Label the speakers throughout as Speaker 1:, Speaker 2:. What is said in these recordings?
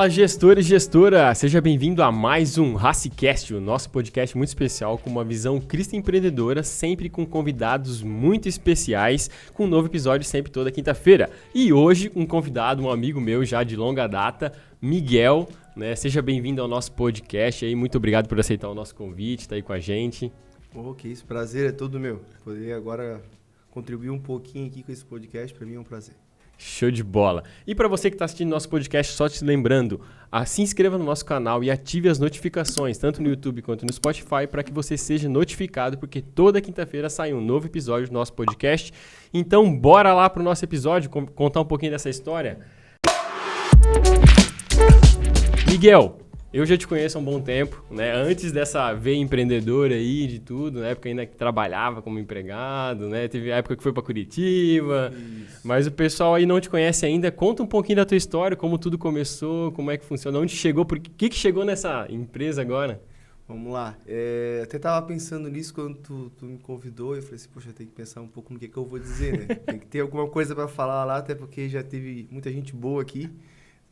Speaker 1: Fala, gestor e gestora! Seja bem-vindo a mais um Racicast, o nosso podcast muito especial com uma visão cristã empreendedora, sempre com convidados muito especiais, com um novo episódio sempre toda quinta-feira. E hoje, um convidado, um amigo meu já de longa data, Miguel, né? Seja bem-vindo ao nosso podcast aí, muito obrigado por aceitar o nosso convite, tá aí com a gente.
Speaker 2: Que isso, prazer é todo meu. Poder agora contribuir um pouquinho aqui com esse podcast, para mim é um prazer.
Speaker 1: Show de bola. E para você que está assistindo nosso podcast, só te lembrando, se inscreva no nosso canal e ative as notificações, tanto no YouTube quanto no Spotify, para que você seja notificado, porque toda quinta-feira sai um novo episódio do nosso podcast. Então, bora lá para o nosso episódio, contar um pouquinho dessa história. Miguel, eu já te conheço há um bom tempo, né? Antes dessa veia empreendedora aí de tudo, na época ainda que trabalhava como empregado, né? Teve a época que foi para Curitiba, mas o pessoal aí não te conhece ainda. Conta um pouquinho da tua história, como tudo começou, como é que funciona, onde chegou, por que chegou nessa empresa agora?
Speaker 2: Vamos lá. Até tava pensando nisso quando tu me convidou, eu falei assim, poxa, tem que pensar um pouco no que eu vou dizer, né? Tem que ter alguma coisa para falar lá, até porque já teve muita gente boa aqui.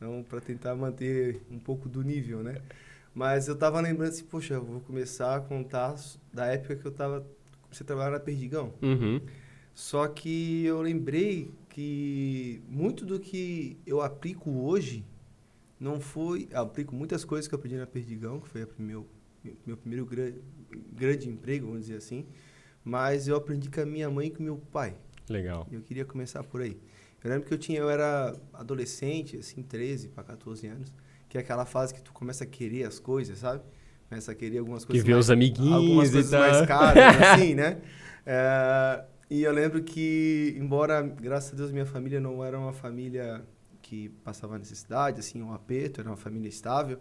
Speaker 2: Então, para tentar manter um pouco do nível, né? Mas eu tava lembrando assim, poxa, eu vou começar a contar da época que comecei a trabalhar na Perdigão.
Speaker 1: Uhum.
Speaker 2: Só que eu lembrei que muito do que eu aplico hoje não foi... aplico muitas coisas que eu aprendi na Perdigão, que foi meu primeiro grande emprego, vamos dizer assim. Mas eu aprendi com a minha mãe e com o meu pai.
Speaker 1: Legal.
Speaker 2: Eu queria começar por aí. Eu lembro que eu era adolescente, assim, 13 para 14 anos, que é aquela fase que tu começa a querer as coisas, sabe? Começa a querer algumas coisas
Speaker 1: que vê os amiguinhos
Speaker 2: algumas
Speaker 1: e
Speaker 2: coisas
Speaker 1: tal.
Speaker 2: mais caras, assim, né? E eu lembro que, embora, graças a Deus, minha família não era uma família que passava necessidade, assim, um aperto, era uma família estável.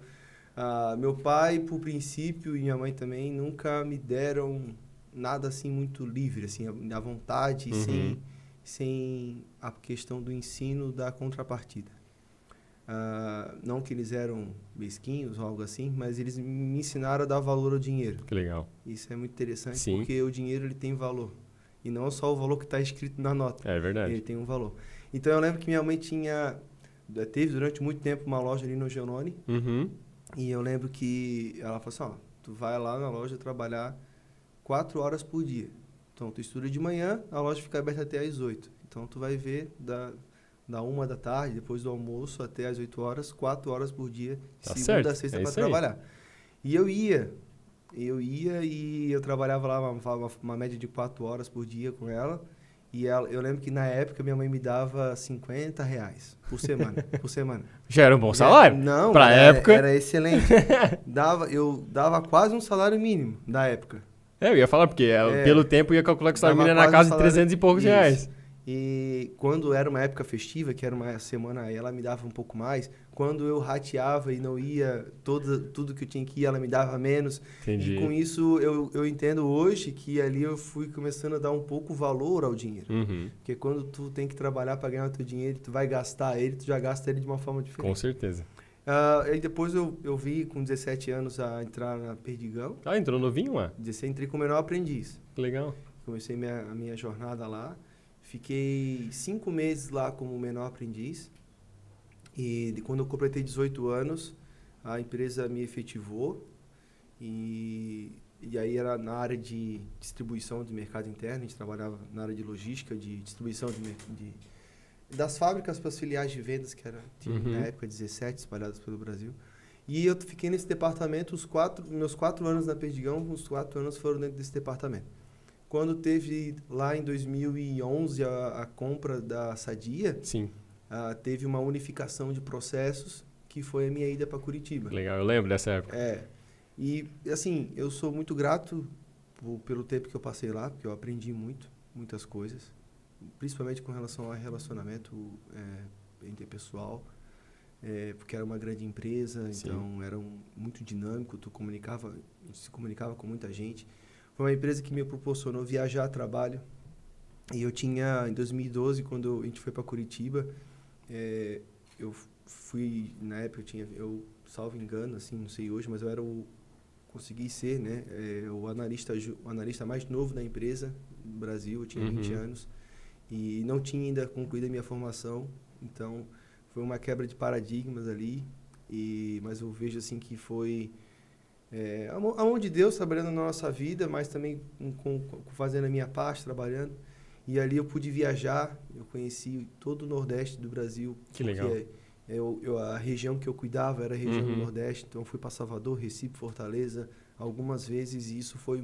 Speaker 2: Meu pai, por princípio, e minha mãe também, nunca me deram nada, assim, muito livre, assim, à vontade, sem a questão do ensino da contrapartida. Não que eles eram mesquinhos ou algo assim, mas eles me ensinaram a dar valor ao dinheiro.
Speaker 1: Que legal.
Speaker 2: Isso é muito interessante,
Speaker 1: Sim.
Speaker 2: porque o dinheiro ele tem valor. E não só o valor que está escrito na nota.
Speaker 1: É verdade.
Speaker 2: Ele tem um valor. Então, eu lembro que minha mãe teve durante muito tempo uma loja ali no Giannone.
Speaker 1: Uhum.
Speaker 2: E eu lembro que ela falou assim, tu vai lá na loja trabalhar 4 horas por dia. Então, tu estuda de manhã, a loja fica aberta até às 8. Então, tu vai ver da 1 da tarde, depois do almoço, até às 8 horas, 4 horas por dia,
Speaker 1: Tá
Speaker 2: segunda
Speaker 1: certo.
Speaker 2: a sexta,
Speaker 1: É
Speaker 2: para
Speaker 1: isso aí.
Speaker 2: trabalhar. E eu ia e eu trabalhava lá uma média de 4 horas por dia com ela. E eu lembro que na época minha mãe me dava R$50 por semana.
Speaker 1: Já era um bom salário?
Speaker 2: Não,
Speaker 1: pra época.
Speaker 2: Era excelente. Eu dava quase um salário mínimo da época.
Speaker 1: Eu ia falar, porque pelo tempo eu ia calcular que você estava vindo na casa de 300 e poucos reais.
Speaker 2: E quando era uma época festiva, que era uma semana, ela me dava um pouco mais. Quando eu rateava e não ia tudo que eu tinha que ir, ela me dava menos.
Speaker 1: Entendi.
Speaker 2: E com isso, eu entendo hoje que ali eu fui começando a dar um pouco valor ao dinheiro.
Speaker 1: Uhum.
Speaker 2: Porque quando tu tem que trabalhar para ganhar o teu dinheiro, tu vai gastar ele, tu já gasta ele de uma forma diferente.
Speaker 1: Com certeza.
Speaker 2: Aí depois eu vi com 17 anos a entrar na Perdigão.
Speaker 1: Entrou novinho lá?
Speaker 2: Entrei como menor aprendiz.
Speaker 1: Legal.
Speaker 2: Comecei a minha jornada lá. Fiquei 5 meses lá como menor aprendiz. E quando eu completei 18 anos, a empresa me efetivou. E aí era na área de distribuição de mercado interno. A gente trabalhava na área de logística, de distribuição das fábricas para as filiais de vendas, que tinha na época 17 espalhadas pelo Brasil. E eu fiquei nesse departamento meus 4 anos na Perdigão, os 4 anos foram dentro desse departamento. Quando teve lá em 2011 a compra da Sadia,
Speaker 1: sim.
Speaker 2: Teve uma unificação de processos, que foi a minha ida para Curitiba.
Speaker 1: Legal, eu lembro dessa época.
Speaker 2: E assim, eu sou muito grato pelo tempo que eu passei lá, porque eu aprendi muitas coisas, principalmente com relação ao relacionamento interpessoal, porque era uma grande empresa, sim. Então era muito dinâmico, a gente se comunicava com muita gente. Foi uma empresa que me proporcionou viajar a trabalho. E eu tinha, em 2012, quando a gente foi para Curitiba, eu fui, na época eu salvo engano, assim, não sei hoje, mas eu consegui ser, né, o analista mais novo da empresa no Brasil. Eu tinha 20 anos e não tinha ainda concluído a minha formação. Então, foi uma quebra de paradigmas ali. Mas eu vejo assim que foi a mão de Deus trabalhando na nossa vida, mas também fazendo a minha parte, trabalhando. E ali eu pude viajar, eu conheci todo o Nordeste do Brasil.
Speaker 1: Que legal.
Speaker 2: A região que eu cuidava era a região do Nordeste, então eu fui para Salvador, Recife, Fortaleza, algumas vezes, e isso foi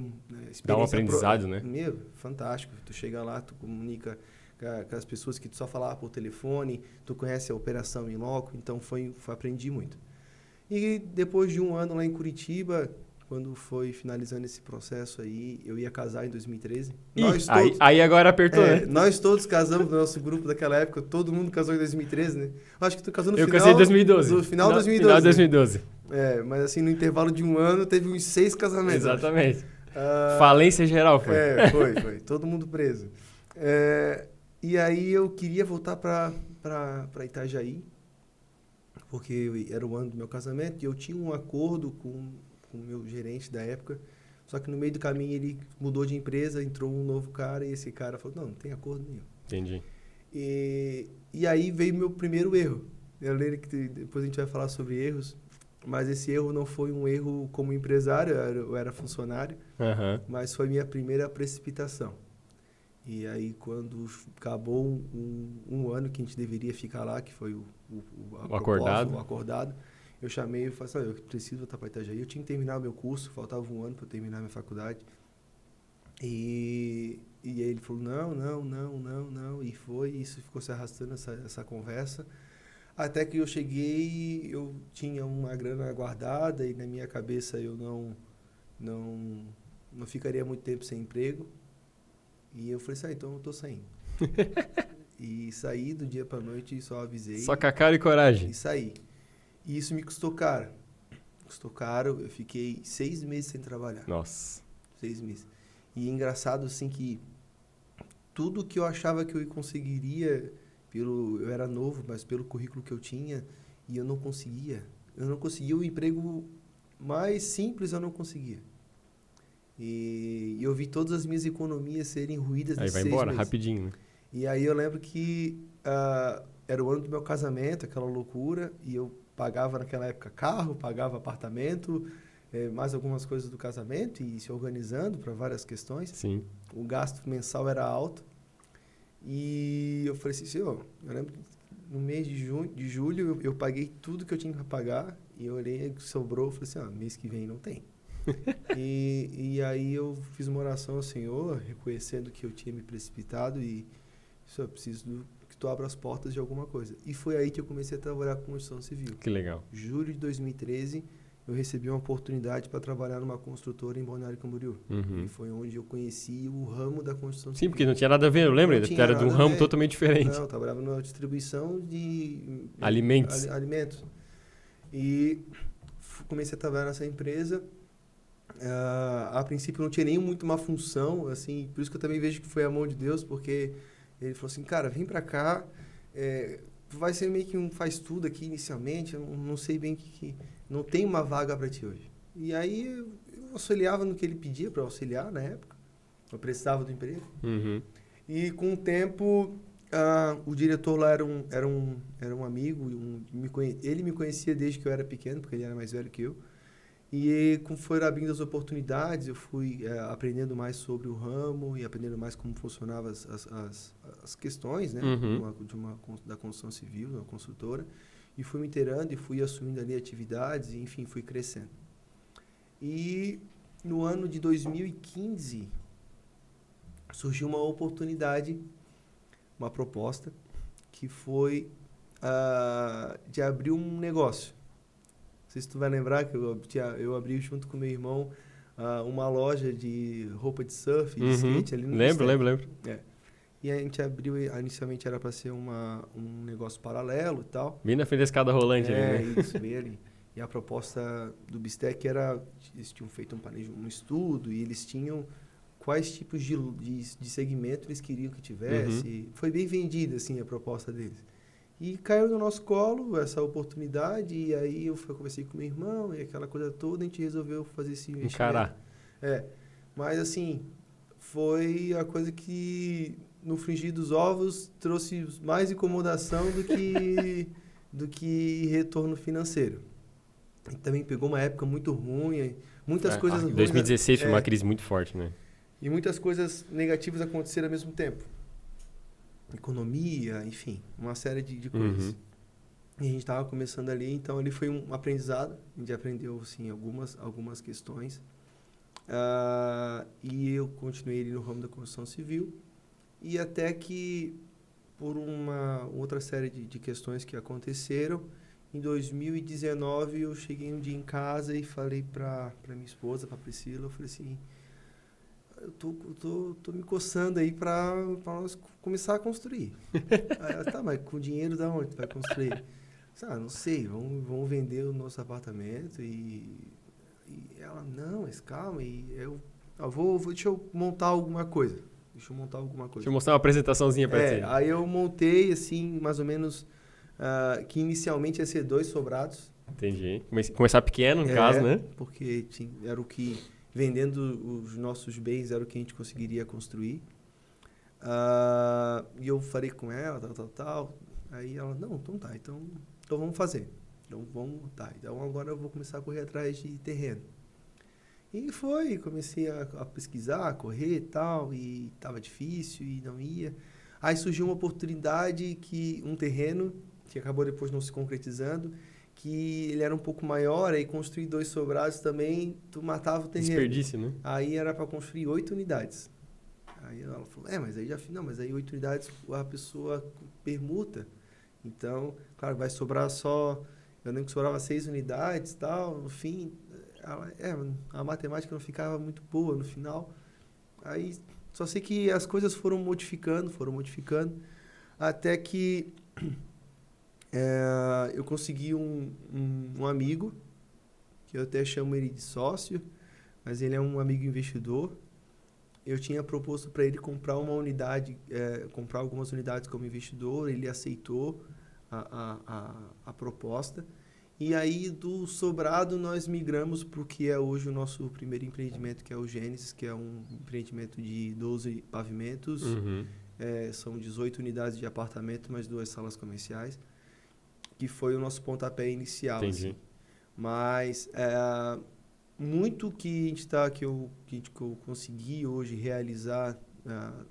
Speaker 2: experiência...
Speaker 1: Dá um aprendizado, né?
Speaker 2: Meu, fantástico. Tu chega lá, tu comunica com as pessoas que tu só falava por telefone, tu conhece a operação em loco, então aprendi muito. E depois de um ano lá em Curitiba, quando foi finalizando esse processo aí, eu ia casar em 2013.
Speaker 1: Aí agora apertou, né?
Speaker 2: Nós todos casamos no nosso grupo daquela época, todo mundo casou em 2013, né? Eu acho que tu casou no
Speaker 1: final...
Speaker 2: Eu
Speaker 1: casei em 2012.
Speaker 2: No final de 2012.
Speaker 1: Final de 2012.
Speaker 2: Mas assim, no intervalo de um ano, teve uns 6 casamentos.
Speaker 1: Exatamente. Falência geral foi.
Speaker 2: Foi. Todo mundo preso. E aí eu queria voltar para Itajaí, porque era o ano do meu casamento, e eu tinha um acordo com o meu gerente da época, só que no meio do caminho ele mudou de empresa, entrou um novo cara, e esse cara falou, não tem acordo nenhum.
Speaker 1: Entendi.
Speaker 2: E aí veio meu primeiro erro. Eu lembro que depois a gente vai falar sobre erros, mas esse erro não foi um erro como empresário, eu era funcionário, mas foi minha primeira precipitação. E aí, quando acabou um ano que a gente deveria ficar lá, que foi o acordado, eu chamei e falei assim, eu preciso voltar para Itajaí. Eu tinha que terminar o meu curso, faltava um ano para eu terminar a minha faculdade. E aí ele falou, não. E isso ficou se arrastando, essa conversa. Até que eu cheguei, eu tinha uma grana guardada e na minha cabeça eu não ficaria muito tempo sem emprego. E eu falei assim, então eu tô saindo. E saí do dia pra noite e só avisei.
Speaker 1: Só com a cara e coragem.
Speaker 2: E saí. E isso me custou caro. Custou caro, eu fiquei 6 meses sem trabalhar.
Speaker 1: Nossa.
Speaker 2: 6 meses. E é engraçado, assim, que tudo que eu achava que eu conseguiria, eu era novo, mas pelo currículo que eu tinha, e eu não conseguia. Eu não conseguia o emprego mais simples, eu não conseguia. E eu vi todas as minhas economias serem ruídas nesses 6 meses. Aí vai embora,
Speaker 1: rapidinho, né?
Speaker 2: E aí eu lembro que era o ano do meu casamento, aquela loucura, e eu pagava naquela época carro, pagava apartamento, mais algumas coisas do casamento, e se organizando para várias questões.
Speaker 1: Sim.
Speaker 2: O gasto mensal era alto. E eu falei assim, senhor, eu lembro que no mês de julho eu paguei tudo que eu tinha para pagar, e eu olhei, sobrou, falei assim, mês que vem não tem. E aí eu fiz uma oração ao Senhor, reconhecendo que eu tinha me precipitado e eu preciso que tu abra as portas de alguma coisa. E foi aí que eu comecei a trabalhar com construção civil.
Speaker 1: Que legal.
Speaker 2: Julho de 2013, eu recebi uma oportunidade para trabalhar numa construtora em Balneário Camboriú. E foi onde eu conheci o ramo da construção civil.
Speaker 1: Sim, porque não tinha nada a ver, eu lembro, era de um ramo totalmente diferente.
Speaker 2: Não, eu trabalhava numa distribuição de
Speaker 1: alimentos.
Speaker 2: E comecei a trabalhar nessa empresa. A princípio não tinha nem muito uma função, assim, por isso que eu também vejo que foi a mão de Deus, porque ele falou assim, cara, vem pra cá, vai ser meio que um faz tudo aqui inicialmente, eu não sei bem que não tem uma vaga para ti hoje. E aí eu auxiliava no que ele pedia para auxiliar na época, eu precisava do emprego. E com o tempo, o diretor lá era um amigo, ele me conhecia desde que eu era pequeno, porque ele era mais velho que eu. E como foram abrindo as oportunidades, eu fui aprendendo mais sobre o ramo e aprendendo mais como funcionavam as questões, né, da construção civil, da construtora. E fui me inteirando e fui assumindo ali atividades e, enfim, fui crescendo. E no ano de 2015, surgiu uma oportunidade, uma proposta, que foi de abrir um negócio. Não sei se tu vai lembrar que eu abri junto com meu irmão uma loja de roupa de surf e de skate ali no
Speaker 1: Lembro.
Speaker 2: E a gente abriu, inicialmente era para ser um negócio paralelo e tal.
Speaker 1: Bem na frente da escada rolante ali, né?
Speaker 2: Isso, bem ali. E a proposta do Bistec era, eles tinham feito um estudo e eles tinham quais tipos de segmento eles queriam que tivesse. Foi bem vendida, assim, a proposta deles. E caiu no nosso colo essa oportunidade, e aí eu conversei com meu irmão, e aquela coisa toda, a gente resolveu fazer esse investimento.
Speaker 1: Encarar.
Speaker 2: Mas assim, foi a coisa que, no frigir dos ovos, trouxe mais incomodação do que retorno financeiro. Também pegou uma época muito ruim, muitas coisas ruins.
Speaker 1: 2016 foi uma crise muito forte, né?
Speaker 2: E muitas coisas negativas aconteceram ao mesmo tempo. Economia, enfim, uma série de coisas. E a gente estava começando ali, então ali foi um aprendizado. A gente aprendeu, assim, algumas questões. E eu continuei ali no ramo da construção civil. E até que, por uma outra série de questões que aconteceram, em 2019 eu cheguei um dia em casa e falei para minha esposa, para Priscila, eu falei assim, eu tô me coçando aí para nós começar a construir. Aí ela, tá, mas com dinheiro da onde tu vai construir? Não sei, vamos vender o nosso apartamento e ela, não, mas calma, deixa eu montar alguma coisa. Deixa eu
Speaker 1: mostrar uma apresentaçãozinha para ti.
Speaker 2: Aí eu montei, assim, mais ou menos, que inicialmente ia ser 2 sobrados.
Speaker 1: Entendi. Começar pequeno, no caso, né?
Speaker 2: Porque era o que, vendendo os nossos bens, era o que a gente conseguiria construir. E eu falei com ela, tal. Aí ela, não, então tá, então vamos fazer. Então agora eu vou começar a correr atrás de terreno. E comecei a pesquisar, a correr e tal, e tava difícil e não ia. Aí surgiu uma oportunidade um terreno, que acabou depois não se concretizando, que ele era um pouco maior, aí construir 2 sobrados também, tu matava o terreno.
Speaker 1: Desperdício, né?
Speaker 2: Aí era para construir 8 unidades. Aí ela falou, mas aí 8 unidades a pessoa permuta. Então, claro, vai sobrar só, eu lembro que sobrava 6 unidades e tal, no fim, a matemática não ficava muito boa no final. Aí, só sei que as coisas foram modificando, até que eu consegui um amigo, que eu até chamo ele de sócio, mas ele é um amigo investidor. Eu tinha proposto para ele comprar uma unidade, comprar algumas unidades como investidor, ele aceitou a proposta. E aí, do sobrado, nós migramos para o que é hoje o nosso primeiro empreendimento, que é o Gênesis, que é um empreendimento de 12 pavimentos. São 18 unidades de apartamento, mais 2 salas comerciais, que foi o nosso pontapé inicial.
Speaker 1: Entendi.
Speaker 2: Assim. Mas muito que eu consegui hoje realizar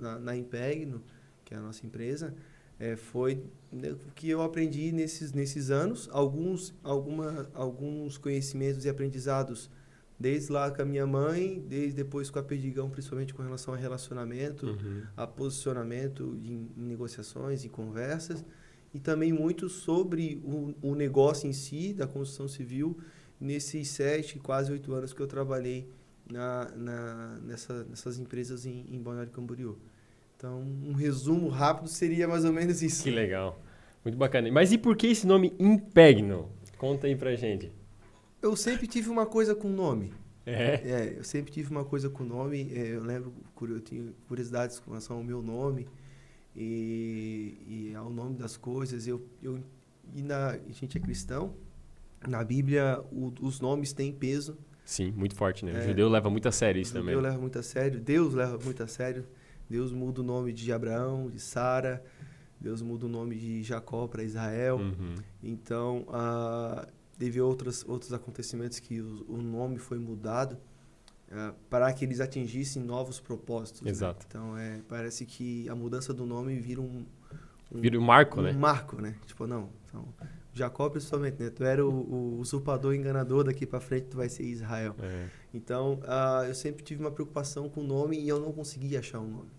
Speaker 2: na Impegno, que é a nossa empresa, foi o que eu aprendi nesses anos, alguns conhecimentos e aprendizados desde lá com a minha mãe, desde depois com a Perdigão, principalmente com relação a relacionamento, a posicionamento em negociações, em conversas, e também muito sobre o negócio em si, da construção civil, nesses 7, quase 8 anos que eu trabalhei nessas empresas em Balneário Camboriú. Então, um resumo rápido seria mais ou menos isso.
Speaker 1: Que legal. Muito bacana. Mas e por que esse nome Impegno? Conta aí pra gente.
Speaker 2: Eu sempre tive uma coisa com nome.
Speaker 1: Eu
Speaker 2: sempre tive uma coisa com nome. Eu lembro, eu tinha curiosidades com relação ao meu nome e ao nome das coisas. A gente é cristão. Na Bíblia, os nomes têm peso.
Speaker 1: Sim, muito forte, né? O judeu leva muito a sério isso também.
Speaker 2: O judeu leva muito a sério. Deus leva muito a sério. Deus muda o nome de Abraão, de Sara. Deus muda o nome de Jacó para Israel. Então, teve outros acontecimentos que o nome foi mudado para que eles atingissem novos propósitos.
Speaker 1: Exato.
Speaker 2: Né? Então, parece que a mudança do nome vira
Speaker 1: vira um marco, né?
Speaker 2: Um marco, né? Tipo, não. Então, Jacó, principalmente, né? Tu era o usurpador enganador, daqui para frente tu vai ser Israel. Então, eu sempre tive uma preocupação com o nome e eu não conseguia achar um nome.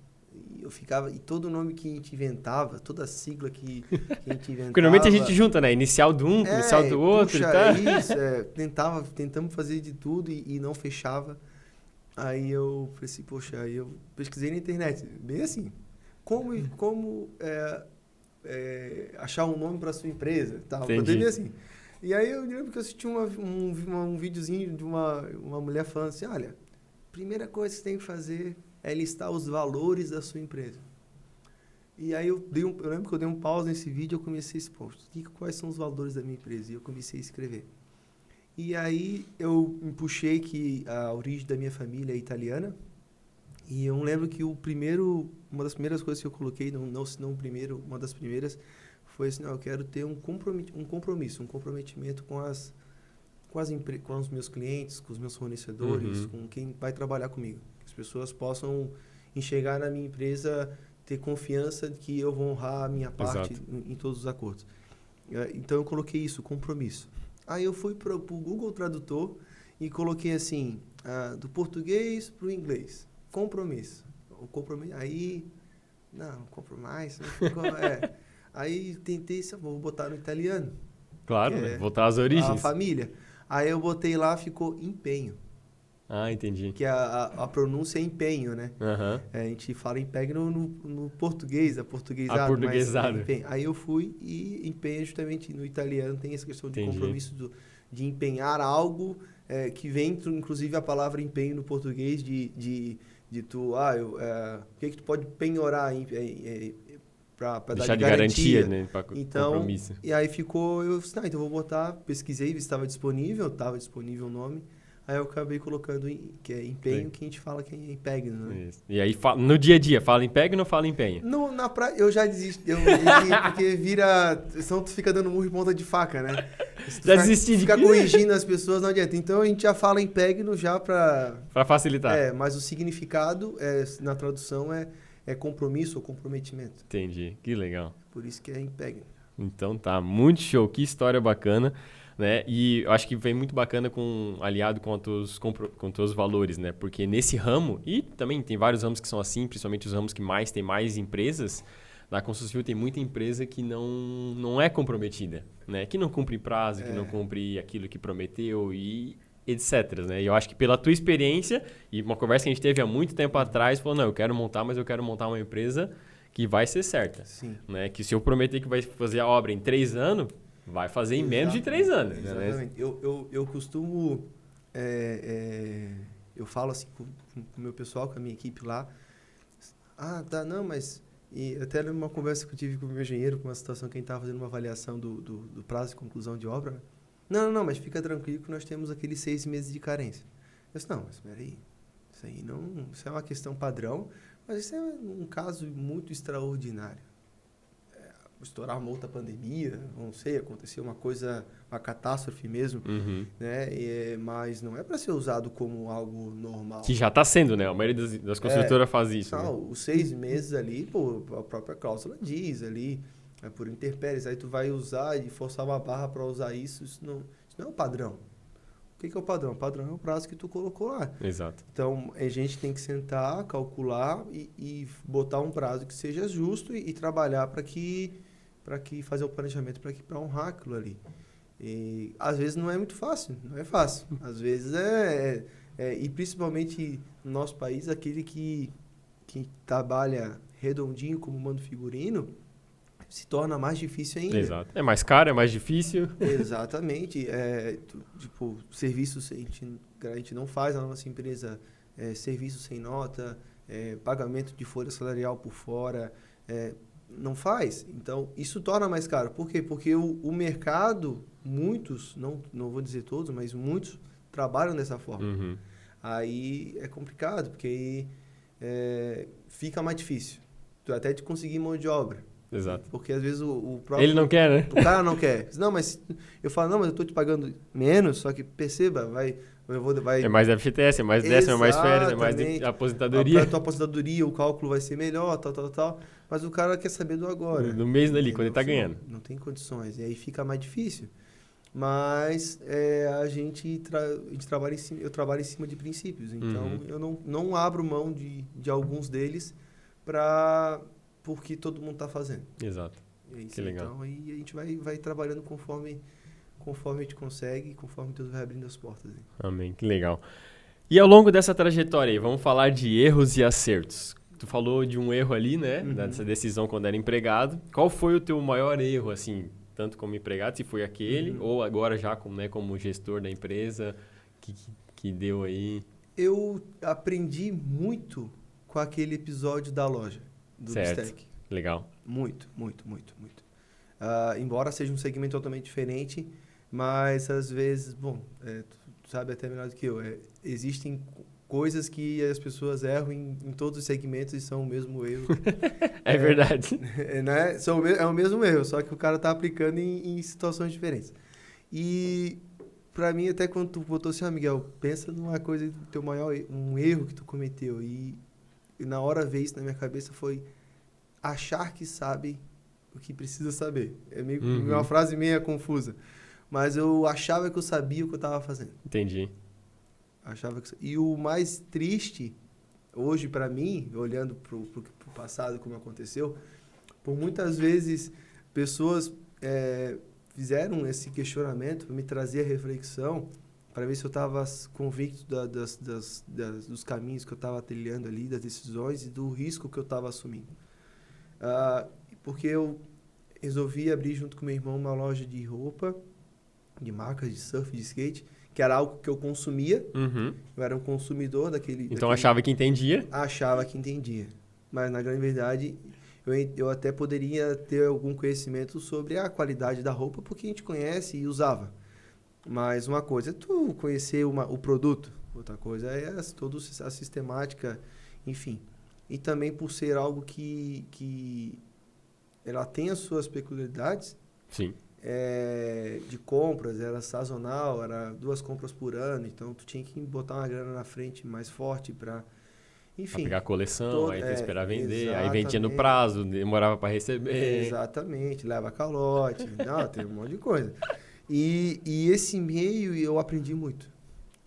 Speaker 2: E todo nome que a gente inventava, toda a sigla que a gente inventava...
Speaker 1: Porque normalmente a gente junta, né? Inicial do um, inicial do outro e tal.
Speaker 2: Isso, tentamos fazer de tudo e não fechava. Aí eu falei assim, poxa, aí eu pesquisei na internet, bem assim, como achar um nome para sua empresa, tal, bem assim. E aí eu lembro que eu assisti um videozinho de uma mulher falando assim, olha, primeira coisa que você tem que fazer é listar os valores da sua empresa. E aí eu lembro que eu dei um pause nesse vídeo e eu comecei a expor, quais são os valores da minha empresa? E eu comecei a escrever. E aí eu me puxei que a origem da minha família é italiana. E eu lembro que uma das primeiras coisas que eu coloquei, uma das primeiras, foi assim, eu quero ter um comprometimento com com os meus clientes, com os meus fornecedores, com quem vai trabalhar comigo. Que as pessoas possam enxergar na minha empresa, ter confiança de que eu vou honrar a minha parte em todos os acordos. Então, eu coloquei isso, compromisso. Aí eu fui para o Google Tradutor e coloquei assim, do português para o inglês, compromisso. O compromisso, aí, não compro mais. Aí tentei, vou botar no italiano.
Speaker 1: Claro, né? Voltar às origens.
Speaker 2: A família. Aí eu botei lá, ficou empenho.
Speaker 1: Ah, entendi.
Speaker 2: Que a pronúncia é empenho, né? A gente fala empenho no português, portuguesado.
Speaker 1: Aportuguesado.
Speaker 2: Aí eu fui e empenho justamente no italiano, tem essa questão de compromisso de empenhar algo, que vem, inclusive, a palavra empenho no português de tu... o que tu pode penhorar para dar de garantia,
Speaker 1: né? Pra
Speaker 2: então,
Speaker 1: compromisso.
Speaker 2: E aí ficou... Eu disse, então vou botar, pesquisei, vi se estava disponível o nome. Aí eu acabei colocando que é empenho, que a gente fala que é impegno, né?
Speaker 1: Isso. E aí, no dia a dia, fala impegno ou fala empenho?
Speaker 2: Na praia, eu já desisti. Porque vira... Senão tu fica dando murro em ponta de faca, né?
Speaker 1: Já desisti de
Speaker 2: ficar corrigindo as pessoas, não adianta. Então, a gente já fala impegno já para...
Speaker 1: Para facilitar.
Speaker 2: Mas o significado, na tradução, é compromisso ou comprometimento.
Speaker 1: Entendi. Que legal.
Speaker 2: Por isso que é impegno.
Speaker 1: Então tá, muito show. Que história bacana. Né? E eu acho que vem muito bacana aliado com os teus valores, né? Porque nesse ramo, e também tem vários ramos que são assim, principalmente os ramos que tem mais empresas, na construção civil tem muita empresa que não é comprometida, né? Que não cumpre prazo, que não cumpre aquilo que prometeu e etc. Né? E eu acho que pela tua experiência, e uma conversa que a gente teve há muito tempo atrás, falou, não, eu quero montar uma empresa que vai ser certa.
Speaker 2: Sim.
Speaker 1: Né? Que se eu prometer que vai fazer a obra em 3 anos... Vai fazer em menos de 3 anos.
Speaker 2: Exatamente.
Speaker 1: Né?
Speaker 2: Eu costumo... eu falo assim com o meu pessoal, com a minha equipe lá. Não, mas... E até numa conversa que eu tive com o meu engenheiro, com uma situação que a gente estava fazendo uma avaliação do prazo de conclusão de obra. Não, mas fica tranquilo que nós temos aqueles 6 meses de carência. Eu disse, não, mas peraí. Isso é uma questão padrão, mas isso é um caso muito extraordinário. Estourar uma outra pandemia, não sei, aconteceu uma catástrofe mesmo, né? Mas não é para ser usado como algo normal.
Speaker 1: Que já está sendo, né? A maioria das construtoras faz isso.
Speaker 2: Não, né? Os 6 meses ali, a própria cláusula diz ali, por intempéries, aí tu vai usar e forçar uma barra para usar isso não é o padrão. O que é o padrão? O padrão é o prazo que tu colocou lá.
Speaker 1: Exato.
Speaker 2: Então, a gente tem que sentar, calcular e botar um prazo que seja justo e trabalhar para que fazer o planejamento para honrar aquilo ali. E às vezes não é muito fácil, não é fácil. Às vezes e principalmente no nosso país, aquele que trabalha redondinho como mando figurino, se torna mais difícil ainda.
Speaker 1: Exato. É mais caro, é mais difícil.
Speaker 2: Exatamente. Serviços a gente não faz na nossa empresa, serviço sem nota, pagamento de folha salarial por fora, não faz. Então, isso torna mais caro. Por quê? Porque o mercado, muitos, não vou dizer todos, mas muitos trabalham dessa forma. Aí é complicado, porque aí fica mais difícil. Até de conseguir mão de obra.
Speaker 1: Exato.
Speaker 2: Porque às vezes o próprio...
Speaker 1: Ele não quer, né?
Speaker 2: O cara não quer. Não, mas eu falo, não, mas eu estou te pagando menos, só que perceba, vai...
Speaker 1: É mais FGTS, é mais décimo, é mais férias, é mais de aposentadoria.
Speaker 2: A tua aposentadoria, o cálculo vai ser melhor, tal. Mas o cara quer saber do agora.
Speaker 1: No mês ali, quando ele está ganhando.
Speaker 2: Não tem condições. E aí fica mais difícil. Mas a gente trabalha em cima, eu trabalho em cima de princípios. Então, eu não abro mão de alguns deles porque todo mundo está fazendo.
Speaker 1: Exato. Que legal.
Speaker 2: Então, aí a gente vai trabalhando conforme a gente consegue, conforme Deus vai abrindo as portas. Hein?
Speaker 1: Amém, que legal. E ao longo dessa trajetória aí, vamos falar de erros e acertos. Tu falou de um erro ali, né? Dessa decisão quando era empregado. Qual foi o teu maior erro, assim, tanto como empregado, se foi aquele, ou agora já como gestor da empresa, que deu aí?
Speaker 2: Eu aprendi muito com aquele episódio da loja, do Bistec.
Speaker 1: Legal.
Speaker 2: Muito. Embora seja um segmento totalmente diferente, mas às vezes, tu sabe até melhor do que eu, existem coisas que as pessoas erram em todos os segmentos e são o mesmo erro.
Speaker 1: É verdade.
Speaker 2: Né? É o mesmo erro, só que o cara está aplicando em situações diferentes. E pra mim, até quando tu botou assim, Miguel, pensa numa coisa, um erro que tu cometeu. E na hora veio isso na minha cabeça foi achar que sabe o que precisa saber. É meio uma frase meio confusa. Mas eu achava que eu sabia o que eu estava fazendo.
Speaker 1: Entendi.
Speaker 2: E o mais triste, hoje para mim, olhando pro passado, como aconteceu, por muitas vezes pessoas fizeram esse questionamento, me trazer a reflexão, para ver se eu estava convicto dos caminhos que eu estava trilhando ali, das decisões e do risco que eu estava assumindo. Porque eu resolvi abrir junto com meu irmão uma loja de roupa, de marcas de surf, de skate, que era algo que eu consumia. Eu era um consumidor daquele...
Speaker 1: Então achava que entendia?
Speaker 2: Achava que entendia. Mas, na grande verdade, eu até poderia ter algum conhecimento sobre a qualidade da roupa, porque a gente conhece e usava. Mas uma coisa é tu conhecer o produto, outra coisa é toda a sistemática, enfim. E também por ser algo que ela tem as suas peculiaridades.
Speaker 1: Sim.
Speaker 2: De compras, era sazonal, era 2 compras por ano, então tu tinha que botar uma grana na frente mais forte para, enfim...
Speaker 1: Pra pegar a coleção, aí tem que esperar vender,
Speaker 2: exatamente.
Speaker 1: aí vendia no prazo, demorava para receber.
Speaker 2: Exatamente, leva calote, não, tem um monte de coisa. E esse meio eu aprendi muito.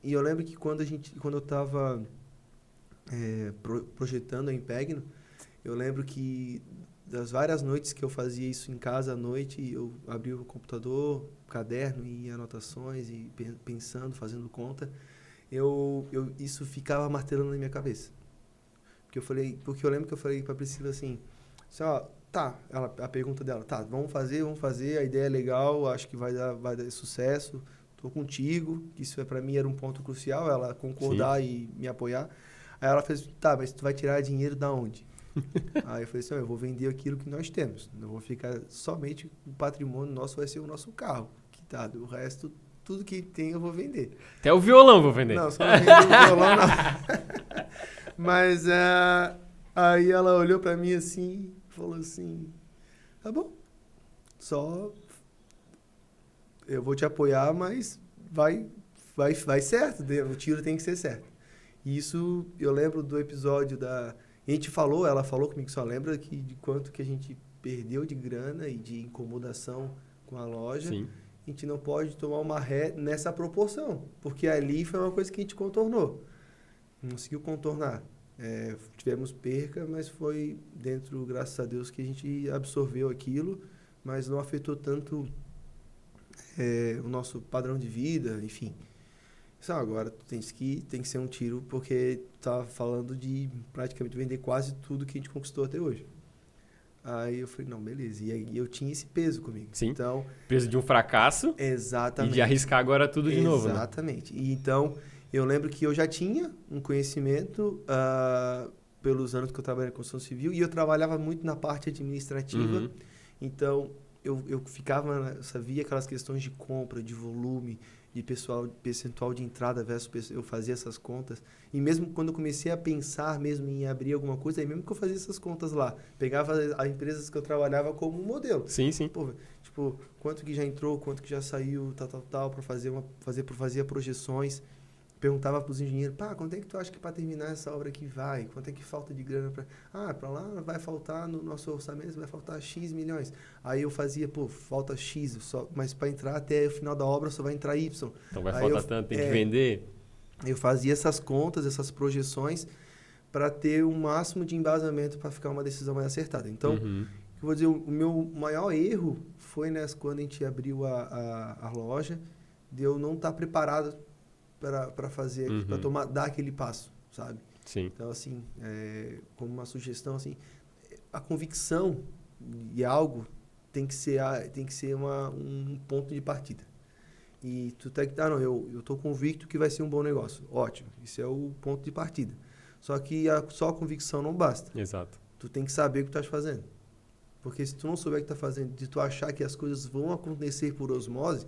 Speaker 2: E eu lembro que quando eu estava projetando a Impegno, eu lembro que das várias noites que eu fazia isso em casa à noite, eu abria o computador, caderno e anotações e pensando, fazendo conta, isso ficava martelando na minha cabeça. Porque eu lembro que eu falei para a Priscila assim, ó, tá, a pergunta dela, tá, vamos fazer, a ideia é legal, acho que vai dar sucesso, tô contigo, isso para mim era um ponto crucial, ela concordar. Sim. E me apoiar. Aí ela fez, tá, mas tu vai tirar dinheiro da onde? Aí eu falei assim, eu vou vender aquilo que nós temos. Não vou ficar somente... O patrimônio nosso vai ser o nosso carro. Que tá, o resto, tudo que tem eu vou vender.
Speaker 1: Até o violão vou vender.
Speaker 2: Não, só não vender o violão não. Mas aí ela olhou pra mim assim, falou assim, tá bom, só eu vou te apoiar, mas vai certo, o tiro tem que ser certo. E isso, eu lembro do episódio ela falou comigo, só lembra de quanto que a gente perdeu de grana e de incomodação com a loja.
Speaker 1: Sim.
Speaker 2: A gente não pode tomar uma ré nessa proporção, porque ali foi uma coisa que a gente contornou. Não conseguiu contornar. Tivemos perca, mas foi dentro, graças a Deus, que a gente absorveu aquilo, mas não afetou tanto o nosso padrão de vida, enfim. Agora tem que ser um tiro, porque tá falando de praticamente vender quase tudo que a gente conquistou até hoje. Aí eu falei, não, beleza. E aí eu tinha esse peso comigo.
Speaker 1: Sim.
Speaker 2: Então,
Speaker 1: peso de um fracasso.
Speaker 2: Exatamente.
Speaker 1: E de arriscar agora tudo de novo.
Speaker 2: Exatamente. E então, eu lembro que eu já tinha um conhecimento pelos anos que eu trabalhei em construção civil, e eu trabalhava muito na parte administrativa. Então, eu sabia aquelas questões de compra, de volume, de percentual de entrada versus eu fazia essas contas. E mesmo quando eu comecei a pensar mesmo em abrir alguma coisa, aí mesmo que eu fazia essas contas lá, pegava as empresas que eu trabalhava como um modelo.
Speaker 1: Sim, sim.
Speaker 2: Pô, tipo, quanto que já entrou, quanto que já saiu, tal, para fazer projeções. Perguntava para os engenheiros, quanto é que tu acha que para terminar essa obra aqui vai? Quanto é que falta de grana para... para lá vai faltar, no nosso orçamento vai faltar X milhões. Aí eu fazia, falta X, mas para entrar até o final da obra só vai entrar Y.
Speaker 1: Então vai faltar tanto, tem que vender.
Speaker 2: Eu fazia essas contas, essas projeções, para ter o máximo de embasamento para ficar uma decisão mais acertada. Então, eu vou dizer, o meu maior erro foi quando a gente abriu a loja, de eu não estar preparado para fazer, para dar aquele passo, sabe?
Speaker 1: Sim.
Speaker 2: Então, assim, como uma sugestão, assim, a convicção de algo tem que ser um ponto de partida. E tu tem que, eu estou convicto que vai ser um bom negócio. Ótimo, isso é o ponto de partida. Só que só a convicção não basta.
Speaker 1: Exato.
Speaker 2: Tu tem que saber o que tu estás fazendo. Porque se tu não souber o que tu está fazendo, de tu achar que as coisas vão acontecer por osmose,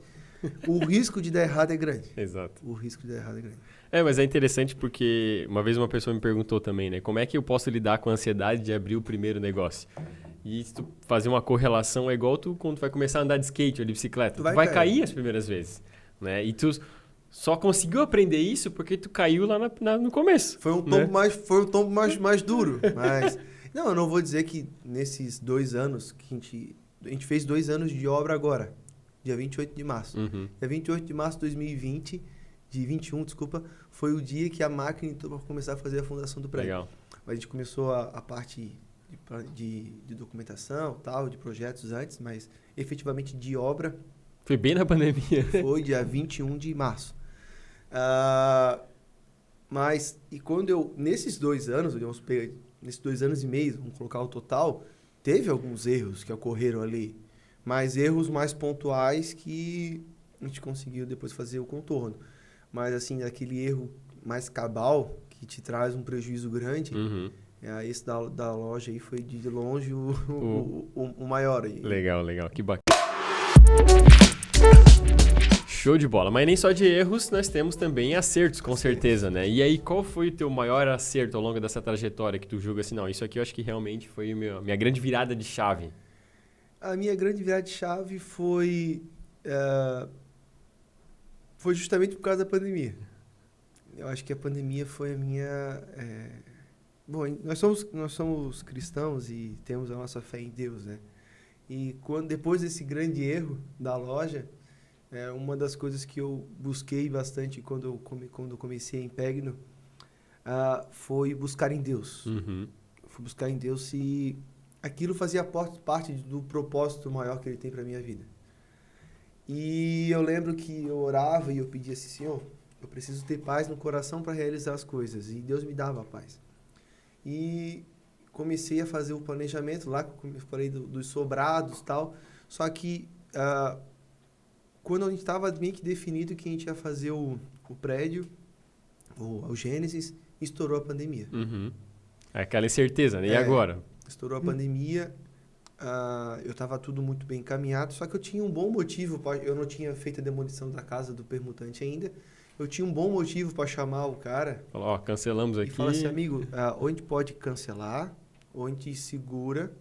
Speaker 2: o risco de dar errado é grande.
Speaker 1: Exato.
Speaker 2: O risco de dar errado é grande.
Speaker 1: Mas é interessante porque uma vez uma pessoa me perguntou também, né? Como é que eu posso lidar com a ansiedade de abrir o primeiro negócio? E se tu fazer uma correlação, é igual tu quando tu vai começar a andar de skate ou de bicicleta. Tu vai cair as primeiras vezes. né? E tu só conseguiu aprender isso porque tu caiu lá no começo.
Speaker 2: Foi um tombo, mais duro, mas... Não, eu não vou dizer que nesses 2 anos que a gente fez 2 anos de obra agora, dia 28 de março. Dia 28 de março de 2020, de 21, desculpa, foi o dia que a máquina entrou para começar a fazer a fundação do prédio.
Speaker 1: Legal.
Speaker 2: A gente começou a parte de documentação, tal, de projetos antes, mas efetivamente de obra...
Speaker 1: Foi bem na pandemia.
Speaker 2: Foi dia 21 de março. Mas, e quando nesses 2 anos, nesses 2 anos e meio, vamos colocar o total, teve alguns erros que ocorreram ali, mas erros mais pontuais que a gente conseguiu depois fazer o contorno. Mas, assim, aquele erro mais cabal, que te traz um prejuízo grande, esse da loja aí foi de longe o maior aí.
Speaker 1: Legal, que bacana. Show de bola. Mas nem só de erros, nós temos também acertos, com certeza, né? E aí, qual foi o teu maior acerto ao longo dessa trajetória que tu julga assim, não, isso aqui eu acho que realmente foi a minha grande virada de chave?
Speaker 2: A minha grande virada de chave foi justamente por causa da pandemia. Eu acho que a pandemia foi a minha... Bom, nós somos cristãos e temos a nossa fé em Deus, né? E depois desse grande erro da loja... uma das coisas que eu busquei bastante quando eu comecei a Impegno foi buscar em Deus. Fui buscar em Deus se aquilo fazia parte do propósito maior que Ele tem para a minha vida. E eu lembro que eu orava e eu pedia assim, Senhor, eu preciso ter paz no coração para realizar as coisas. E Deus me dava paz. E comecei a fazer o planejamento lá, como eu falei, dos sobrados e tal. Só que... quando a gente estava meio que definido que a gente ia fazer o prédio, o Gênesis, estourou a pandemia.
Speaker 1: Aquela incerteza, né? E agora?
Speaker 2: Estourou a pandemia, eu estava tudo muito bem encaminhado, só que eu tinha um bom motivo, eu não tinha feito a demolição da casa do permutante ainda, eu tinha um bom motivo para chamar o cara.
Speaker 1: Falou, ó, cancelamos aqui.
Speaker 2: E falar assim, amigo, ou a gente pode cancelar, ou a gente segura...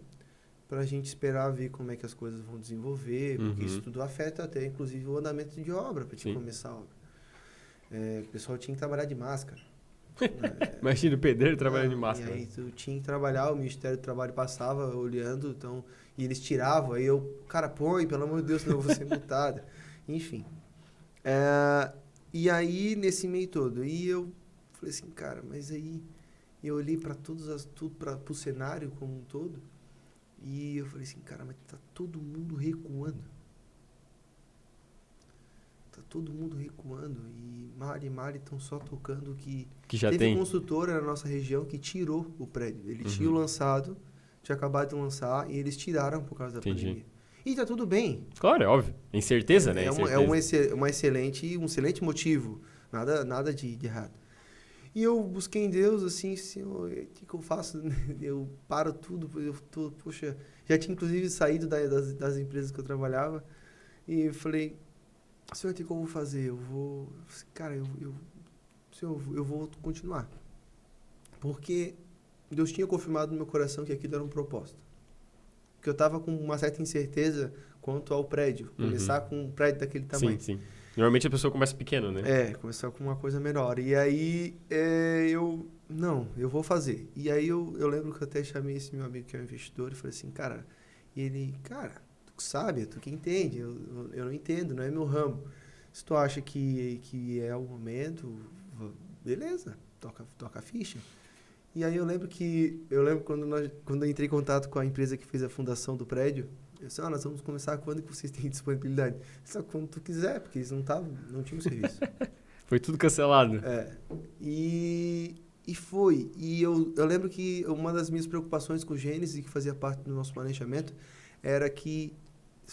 Speaker 2: para a gente esperar ver como é que as coisas vão desenvolver, porque isso tudo afeta até, inclusive, o andamento de obra, para te começar a obra. O pessoal tinha que trabalhar de máscara.
Speaker 1: Imagina o pedreiro trabalhando de máscara.
Speaker 2: E aí tu tinha que trabalhar, o Ministério do Trabalho passava olhando, então, e eles tiravam, aí eu, cara, põe, pelo amor de Deus, senão eu vou ser multado. Enfim. E aí, nesse meio todo, e eu falei assim, cara, mas aí eu olhei para para o cenário como um todo, e eu falei assim, cara, mas tá todo mundo recuando. Tá todo mundo recuando. E Mari estão só tocando que
Speaker 1: já
Speaker 2: teve
Speaker 1: tem.
Speaker 2: construtora na nossa região que tirou o prédio. Ele tinha lançado, tinha acabado de lançar, e eles tiraram por causa da pandemia. E tá tudo bem.
Speaker 1: Claro, é óbvio. Incerteza, né?
Speaker 2: Um excelente motivo. Nada de errado. E eu busquei em Deus, assim, Senhor, o que eu faço? Eu paro tudo, poxa, já tinha inclusive saído das empresas que eu trabalhava, e eu falei, Senhor, o que eu vou fazer? Senhor, eu vou continuar. Porque Deus tinha confirmado no meu coração que aquilo era um propósito. Porque eu estava com uma certa incerteza quanto ao prédio, começar com um prédio daquele tamanho.
Speaker 1: Sim. Normalmente a pessoa começa pequeno, né?
Speaker 2: Começar com uma coisa menor. E aí, eu vou fazer. E aí, eu lembro que eu até chamei esse meu amigo que é um investidor e falei assim, cara, tu sabe, tu que entende, eu não entendo, não é meu ramo. Se tu acha que é o momento, beleza, toca a ficha. E aí, eu lembro quando eu entrei em contato com a empresa que fez a fundação do prédio, eu disse, nós vamos começar quando que vocês têm disponibilidade? Só quando tu quiser, porque eles não tinham serviço.
Speaker 1: Foi tudo cancelado.
Speaker 2: E foi. E eu lembro que uma das minhas preocupações com o Gênesis, que fazia parte do nosso planejamento, era que,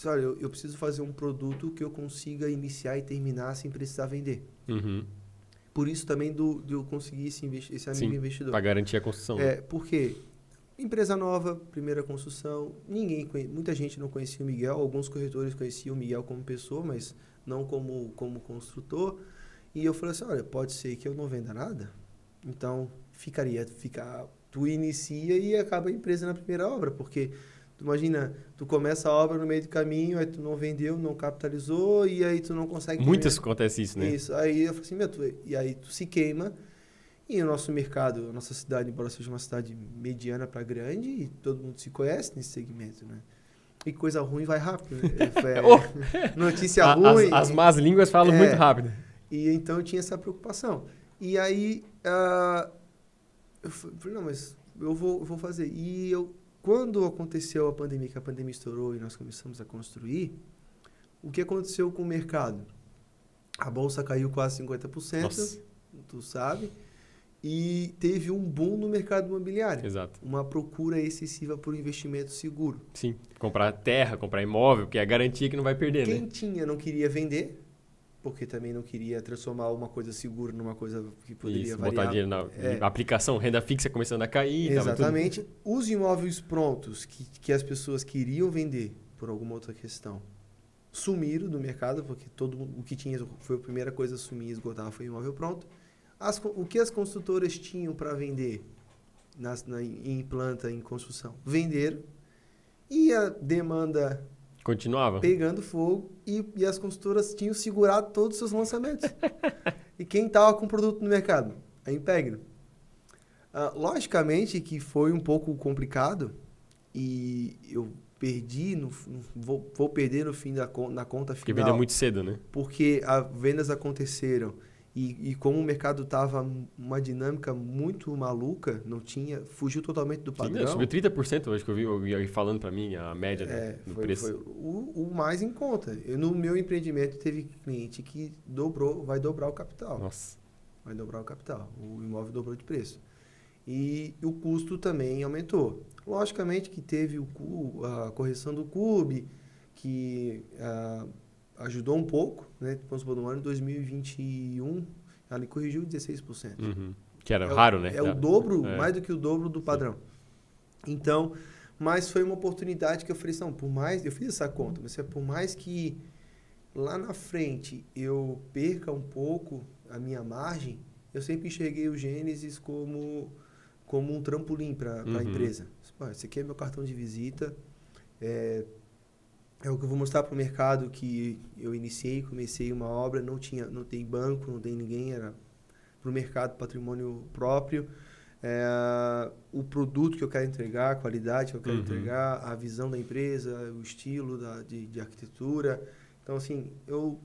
Speaker 2: olha, eu preciso fazer um produto que eu consiga iniciar e terminar sem precisar vender. Por isso também de eu conseguir esse amigo investidor.
Speaker 1: Para garantir a construção.
Speaker 2: Porque... empresa nova, primeira construção, muita gente não conhecia o Miguel, alguns corretores conheciam o Miguel como pessoa, mas não como construtor. E eu falei assim, olha, pode ser que eu não venda nada, então tu inicia e acaba a empresa na primeira obra, porque Tu imagina, tu começa a obra no meio do caminho, aí tu não vendeu, não capitalizou, e aí tu não consegue...
Speaker 1: Muitas acontece isso, né?
Speaker 2: Isso, aí eu falei assim, e aí tu se queima, e o nosso mercado, a nossa cidade, embora seja uma cidade mediana para grande, e todo mundo se conhece nesse segmento, né? E coisa ruim vai rápido, né? Notícia ruim...
Speaker 1: As más línguas falam muito rápido.
Speaker 2: E então eu tinha essa preocupação. E aí, eu falei, não, mas eu vou fazer. E quando aconteceu a pandemia, que a pandemia estourou e nós começamos a construir, o que aconteceu com o mercado? A bolsa caiu quase 50%, Nossa. Tu sabe, e teve um boom no mercado imobiliário.
Speaker 1: Exato.
Speaker 2: Uma procura excessiva por investimento seguro.
Speaker 1: Sim, comprar terra, comprar imóvel, porque é a garantia que não vai perder,
Speaker 2: Quem tinha não queria vender, porque também não queria transformar uma coisa segura numa coisa que poderia variar.
Speaker 1: Botar dinheiro na aplicação, renda fixa começando a cair.
Speaker 2: Exatamente. Os imóveis prontos que as pessoas queriam vender por alguma outra questão sumiram do mercado, porque o que tinha foi a primeira coisa a sumir e esgotar foi o imóvel pronto. O que as construtoras tinham para vender em planta, em construção? Venderam. E a demanda...
Speaker 1: continuava
Speaker 2: pegando fogo e as construtoras tinham segurado todos os seus lançamentos. E quem estava com o produto no mercado? A Impegno. Logicamente que foi um pouco complicado e eu perdi, vou perder no fim na conta final.
Speaker 1: Porque vendeu muito cedo, né?
Speaker 2: Porque as vendas aconteceram e como o mercado estava uma dinâmica muito maluca, fugiu totalmente do padrão.
Speaker 1: Sim, subiu 30%, acho que eu vi falando para mim, a média do preço.
Speaker 2: Foi o mais em conta. No meu empreendimento teve cliente que vai dobrar o capital.
Speaker 1: Nossa.
Speaker 2: Vai dobrar o capital. O imóvel dobrou de preço. E o custo também aumentou. Logicamente que teve a correção do CUB, que ajudou um pouco, né? No ano de 2021, ela corrigiu 16%.
Speaker 1: Uhum. Que era raro, né?
Speaker 2: É o dobro, mais do que o dobro do padrão. Sim. Então, mas foi uma oportunidade que eu falei, não, eu fiz essa conta, mas por mais que lá na frente eu perca um pouco a minha margem, eu sempre enxerguei o Gênesis como um trampolim para a empresa. Esse aqui é meu cartão de visita, é o que eu vou mostrar para o mercado que eu comecei uma obra, não tem banco, não tem ninguém, era para o mercado patrimônio próprio. O produto que eu quero entregar, a qualidade que eu quero entregar, a visão da empresa, o estilo de arquitetura. Então, assim, eu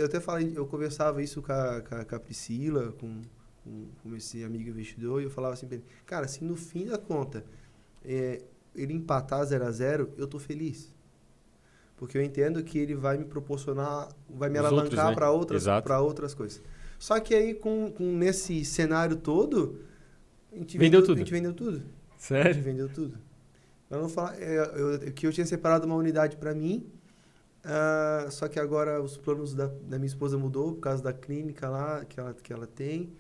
Speaker 2: até falei, eu conversava isso com a Priscila, com esse amigo investidor, e eu falava assim para ele, cara, se no fim da conta ele empatar 0-0, eu tô feliz. Porque eu entendo que ele vai me proporcionar, vai me alavancar, né, para outras coisas. Só que aí, nesse cenário todo, a gente vendeu tudo.
Speaker 1: Sério?
Speaker 2: A gente vendeu tudo. Para não falar, que eu tinha separado uma unidade para mim, só que agora os planos da minha esposa mudou por causa da clínica lá que ela tem.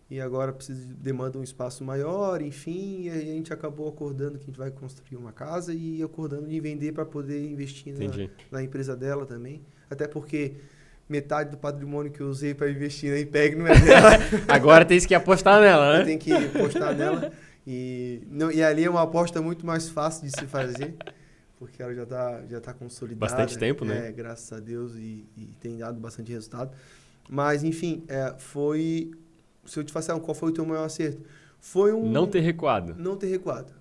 Speaker 2: E agora demanda um espaço maior, enfim, e a gente acabou acordando que a gente vai construir uma casa e acordando de vender para poder investir na empresa dela também. Até porque metade do patrimônio que eu usei para investir na Impeg não é dela.
Speaker 1: Agora tem que apostar nela, né?
Speaker 2: Tem que apostar nela. E ali é uma aposta muito mais fácil de se fazer, porque ela já tá consolidada.
Speaker 1: Bastante tempo, né?
Speaker 2: Graças a Deus, e tem dado bastante resultado. Mas, enfim, foi... Se eu te falar qual foi o teu maior acerto? Foi
Speaker 1: não ter recuado.
Speaker 2: Não ter recuado.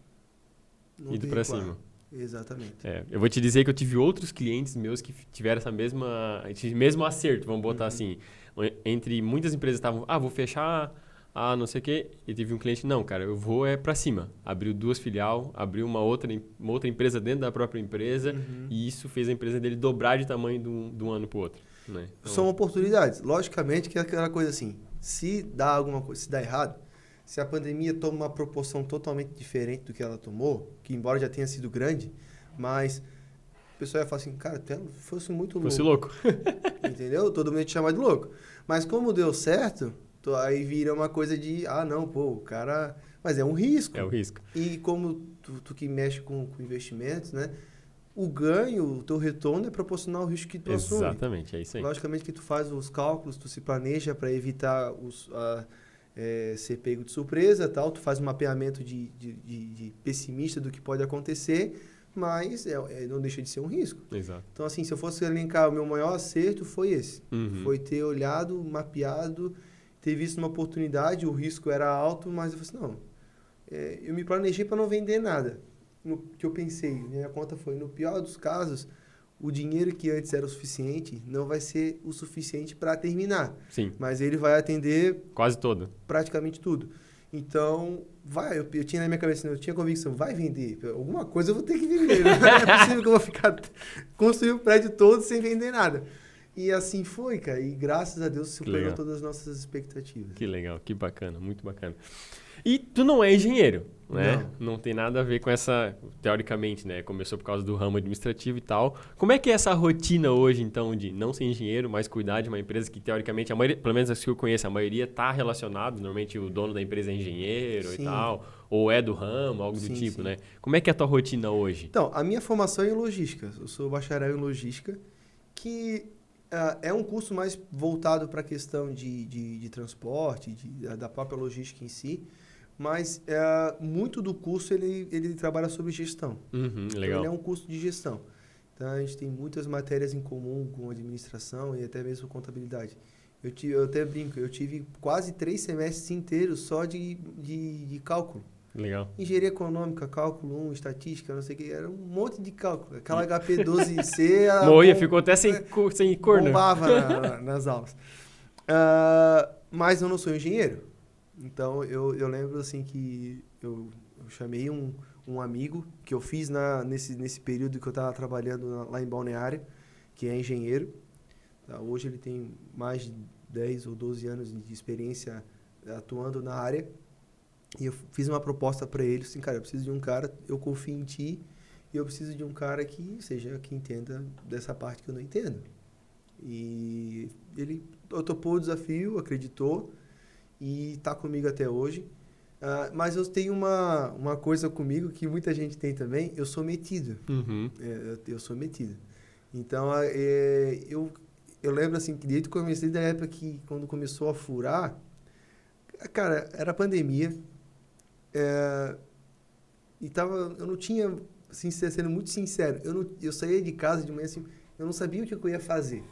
Speaker 1: Ido para cima.
Speaker 2: Exatamente.
Speaker 1: Eu vou te dizer que eu tive outros clientes meus que tiveram mesmo acerto, vamos botar assim. Entre muitas empresas estavam, vou fechar, não sei o quê. E teve um cliente, não, cara, eu vou para cima. Abriu 2 filial, abriu uma outra empresa dentro da própria empresa, e isso fez a empresa dele dobrar de tamanho de um ano para o outro. Né? Então,
Speaker 2: são oportunidades. Logicamente que é aquela coisa assim, se dá alguma coisa, se dá errado, se a pandemia toma uma proporção totalmente diferente do que ela tomou, que embora já tenha sido grande, mas o pessoal ia falar assim, cara, fosse muito louco.
Speaker 1: Fosse louco.
Speaker 2: Entendeu? Todo mundo ia te chamar de louco. Mas como deu certo, aí vira uma coisa de, não, pô, o cara... Mas é um risco.
Speaker 1: É um risco.
Speaker 2: E como tu que mexe com investimentos, né? O ganho, o teu retorno é proporcional ao risco que tu assume.
Speaker 1: Exatamente, é isso aí.
Speaker 2: Logicamente que tu faz os cálculos, tu se planeja para evitar ser pego de surpresa, tal. Tu faz um mapeamento de pessimista do que pode acontecer, mas não deixa de ser um risco.
Speaker 1: Exato.
Speaker 2: Então, assim, se eu fosse elencar, o meu maior acerto foi esse.
Speaker 1: Uhum.
Speaker 2: Foi ter olhado, mapeado, ter visto uma oportunidade, o risco era alto, mas eu falei assim, não, eu me planejei para não vender nada. No que eu pensei, minha conta foi, no pior dos casos, o dinheiro que antes era o suficiente não vai ser o suficiente para terminar.
Speaker 1: Sim.
Speaker 2: Mas ele vai atender
Speaker 1: Quase todo.
Speaker 2: praticamente tudo. Então, eu tinha na minha cabeça, eu tinha convicção, vai vender. Alguma coisa eu vou ter que vender. Não é possível que eu vou ficar construir o prédio todo sem vender nada. E assim foi, cara. E graças a Deus superou todas as nossas expectativas.
Speaker 1: Que legal, que bacana, muito bacana. E tu não é engenheiro, né?
Speaker 2: Não.
Speaker 1: Não tem nada a ver com essa, teoricamente, né? Começou por causa do ramo administrativo e tal. Como é que é essa rotina hoje, então, de não ser engenheiro, mas cuidar de uma empresa que, teoricamente, a maioria, pelo menos as que eu conheço, a maioria está relacionada. Normalmente o dono da empresa é engenheiro
Speaker 2: Sim.
Speaker 1: e tal, ou é do ramo, algo do
Speaker 2: Sim,
Speaker 1: tipo,
Speaker 2: sim.
Speaker 1: né? Como é que é a tua rotina hoje?
Speaker 2: Então, a minha formação é em logística. Eu sou bacharel em logística, que é um curso mais voltado para a questão de transporte, da própria logística em si. Mas muito do curso ele trabalha sobre gestão.
Speaker 1: Uhum, legal.
Speaker 2: Então, ele é um curso de gestão. Então, a gente tem muitas matérias em comum com administração e até mesmo contabilidade. Eu até brinco, eu tive quase 3 semestres inteiros só de cálculo.
Speaker 1: Legal.
Speaker 2: Engenharia econômica, cálculo 1, estatística, não sei o que, era um monte de cálculo. Aquela HP12C...
Speaker 1: Moia, ficou até sem cor, né?
Speaker 2: Bombava nas aulas. Mas eu não sou engenheiro. Então, eu lembro assim que eu chamei um amigo que eu fiz nesse período que eu estava trabalhando lá em Balneário, que é engenheiro. Tá? Hoje ele tem mais de 10 ou 12 anos de experiência atuando na área. E eu fiz uma proposta para ele, assim, cara, eu preciso de um cara, eu confio em ti, e eu preciso de um cara que entenda dessa parte que eu não entendo. E ele topou o desafio, acreditou, e está comigo até hoje. Mas eu tenho uma coisa comigo que muita gente tem também, eu sou metido.
Speaker 1: Uhum.
Speaker 2: Eu sou metido. Então, eu lembro assim, que desde que eu comecei, da época que quando começou a furar, cara, era pandemia, e eu não tinha, assim, sendo muito sincero, eu saía de casa de manhã assim, eu não sabia o que eu ia fazer.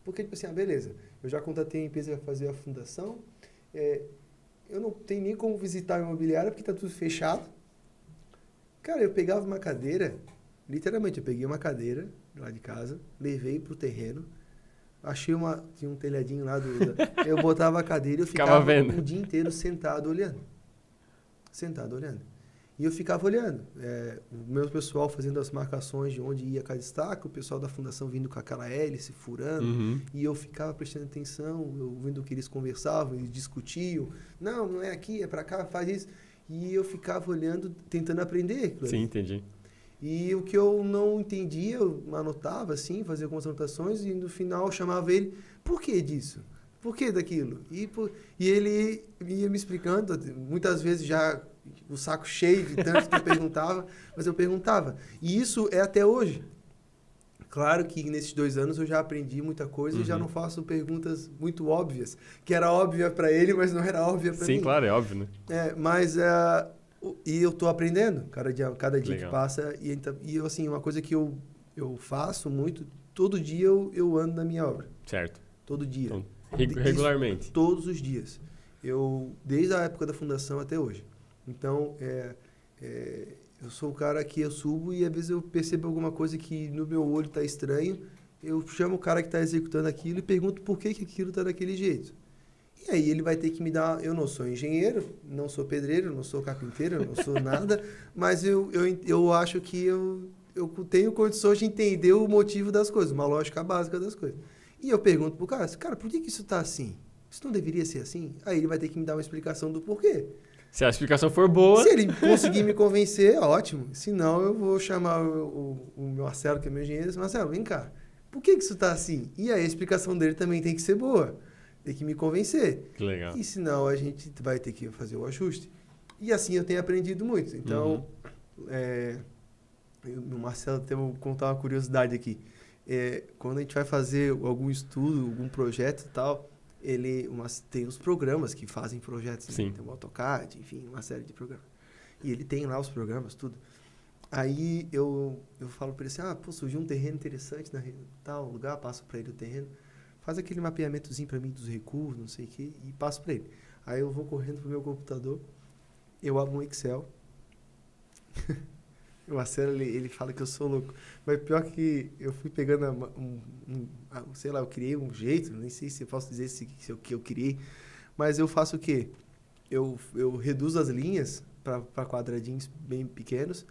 Speaker 2: Porque, tipo assim, beleza, eu já contatei a empresa para fazer a fundação, eu não tenho nem como visitar a imobiliária porque tá tudo fechado. Cara, eu pegava uma cadeira, literalmente, eu peguei uma cadeira lá de casa, levei pro terreno, tinha um telhadinho lá, eu botava a cadeira e eu ficava o dia inteiro sentado olhando. E eu ficava olhando. O meu pessoal fazendo as marcações de onde ia cada destaque, o pessoal da fundação vindo com aquela hélice, furando.
Speaker 1: Uhum.
Speaker 2: E eu ficava prestando atenção, ouvindo o que eles conversavam, eles discutiam. Não é aqui, é para cá, faz isso. E eu ficava olhando, tentando aprender.
Speaker 1: Sim, entendi.
Speaker 2: E o que eu não entendia, eu anotava assim, fazia algumas anotações e no final eu chamava ele, por que disso? Por que daquilo? E ele ia me explicando, muitas vezes já o saco cheio de tanto que eu perguntava, mas eu perguntava. E isso é até hoje. Claro que nesses 2 anos eu já aprendi muita coisa e já não faço perguntas muito óbvias, que era óbvia para ele, mas não era óbvia para mim.
Speaker 1: Sim, claro, é óbvio, né?
Speaker 2: E eu tô aprendendo cada dia
Speaker 1: Legal.
Speaker 2: que passa. E eu, assim, uma coisa que eu faço muito, todo dia eu ando na minha obra.
Speaker 1: Certo.
Speaker 2: Todo dia.
Speaker 1: Então, regularmente.
Speaker 2: Isso, todos os dias. Desde a época da fundação até hoje. Então, eu sou o cara que eu subo e às vezes eu percebo alguma coisa que no meu olho está estranho. Eu chamo o cara que está executando aquilo e pergunto por que aquilo está daquele jeito. E aí ele vai ter que me dar... Eu não sou engenheiro, não sou pedreiro, não sou carpinteiro, não sou nada, mas eu acho que eu tenho condições de entender o motivo das coisas, uma lógica básica das coisas. E eu pergunto pro cara, por que isso está assim? Isso não deveria ser assim? Aí ele vai ter que me dar uma explicação do porquê.
Speaker 1: Se a explicação for boa...
Speaker 2: Se ele conseguir me convencer, ótimo. Se não, eu vou chamar o Marcelo, que é meu engenheiro, e dizer, Marcelo, vem cá, por que isso está assim? E aí a explicação dele também tem que ser boa. Tem que me convencer.
Speaker 1: Que legal.
Speaker 2: E senão a gente vai ter que fazer o ajuste. E assim eu tenho aprendido muito. Então, o Marcelo, até vou contar uma curiosidade aqui. Quando a gente vai fazer algum estudo, algum projeto e tal, tem os programas que fazem projetos. Né? Tem o AutoCAD, enfim, uma série de programas. E ele tem lá os programas, tudo. Aí eu falo para ele assim, pô, surgiu um terreno interessante na tal lugar, passo para ele o terreno, faz aquele mapeamentozinho para mim dos recursos, não sei o quê, e passo para ele. Aí eu vou correndo pro meu computador, eu abro um Excel, o Marcelo, ele fala que eu sou louco, mas pior que eu fui pegando, sei lá, eu criei um jeito, nem sei se eu posso dizer se o que eu criei, mas eu faço o quê? Eu reduzo as linhas para quadradinhos bem pequenos,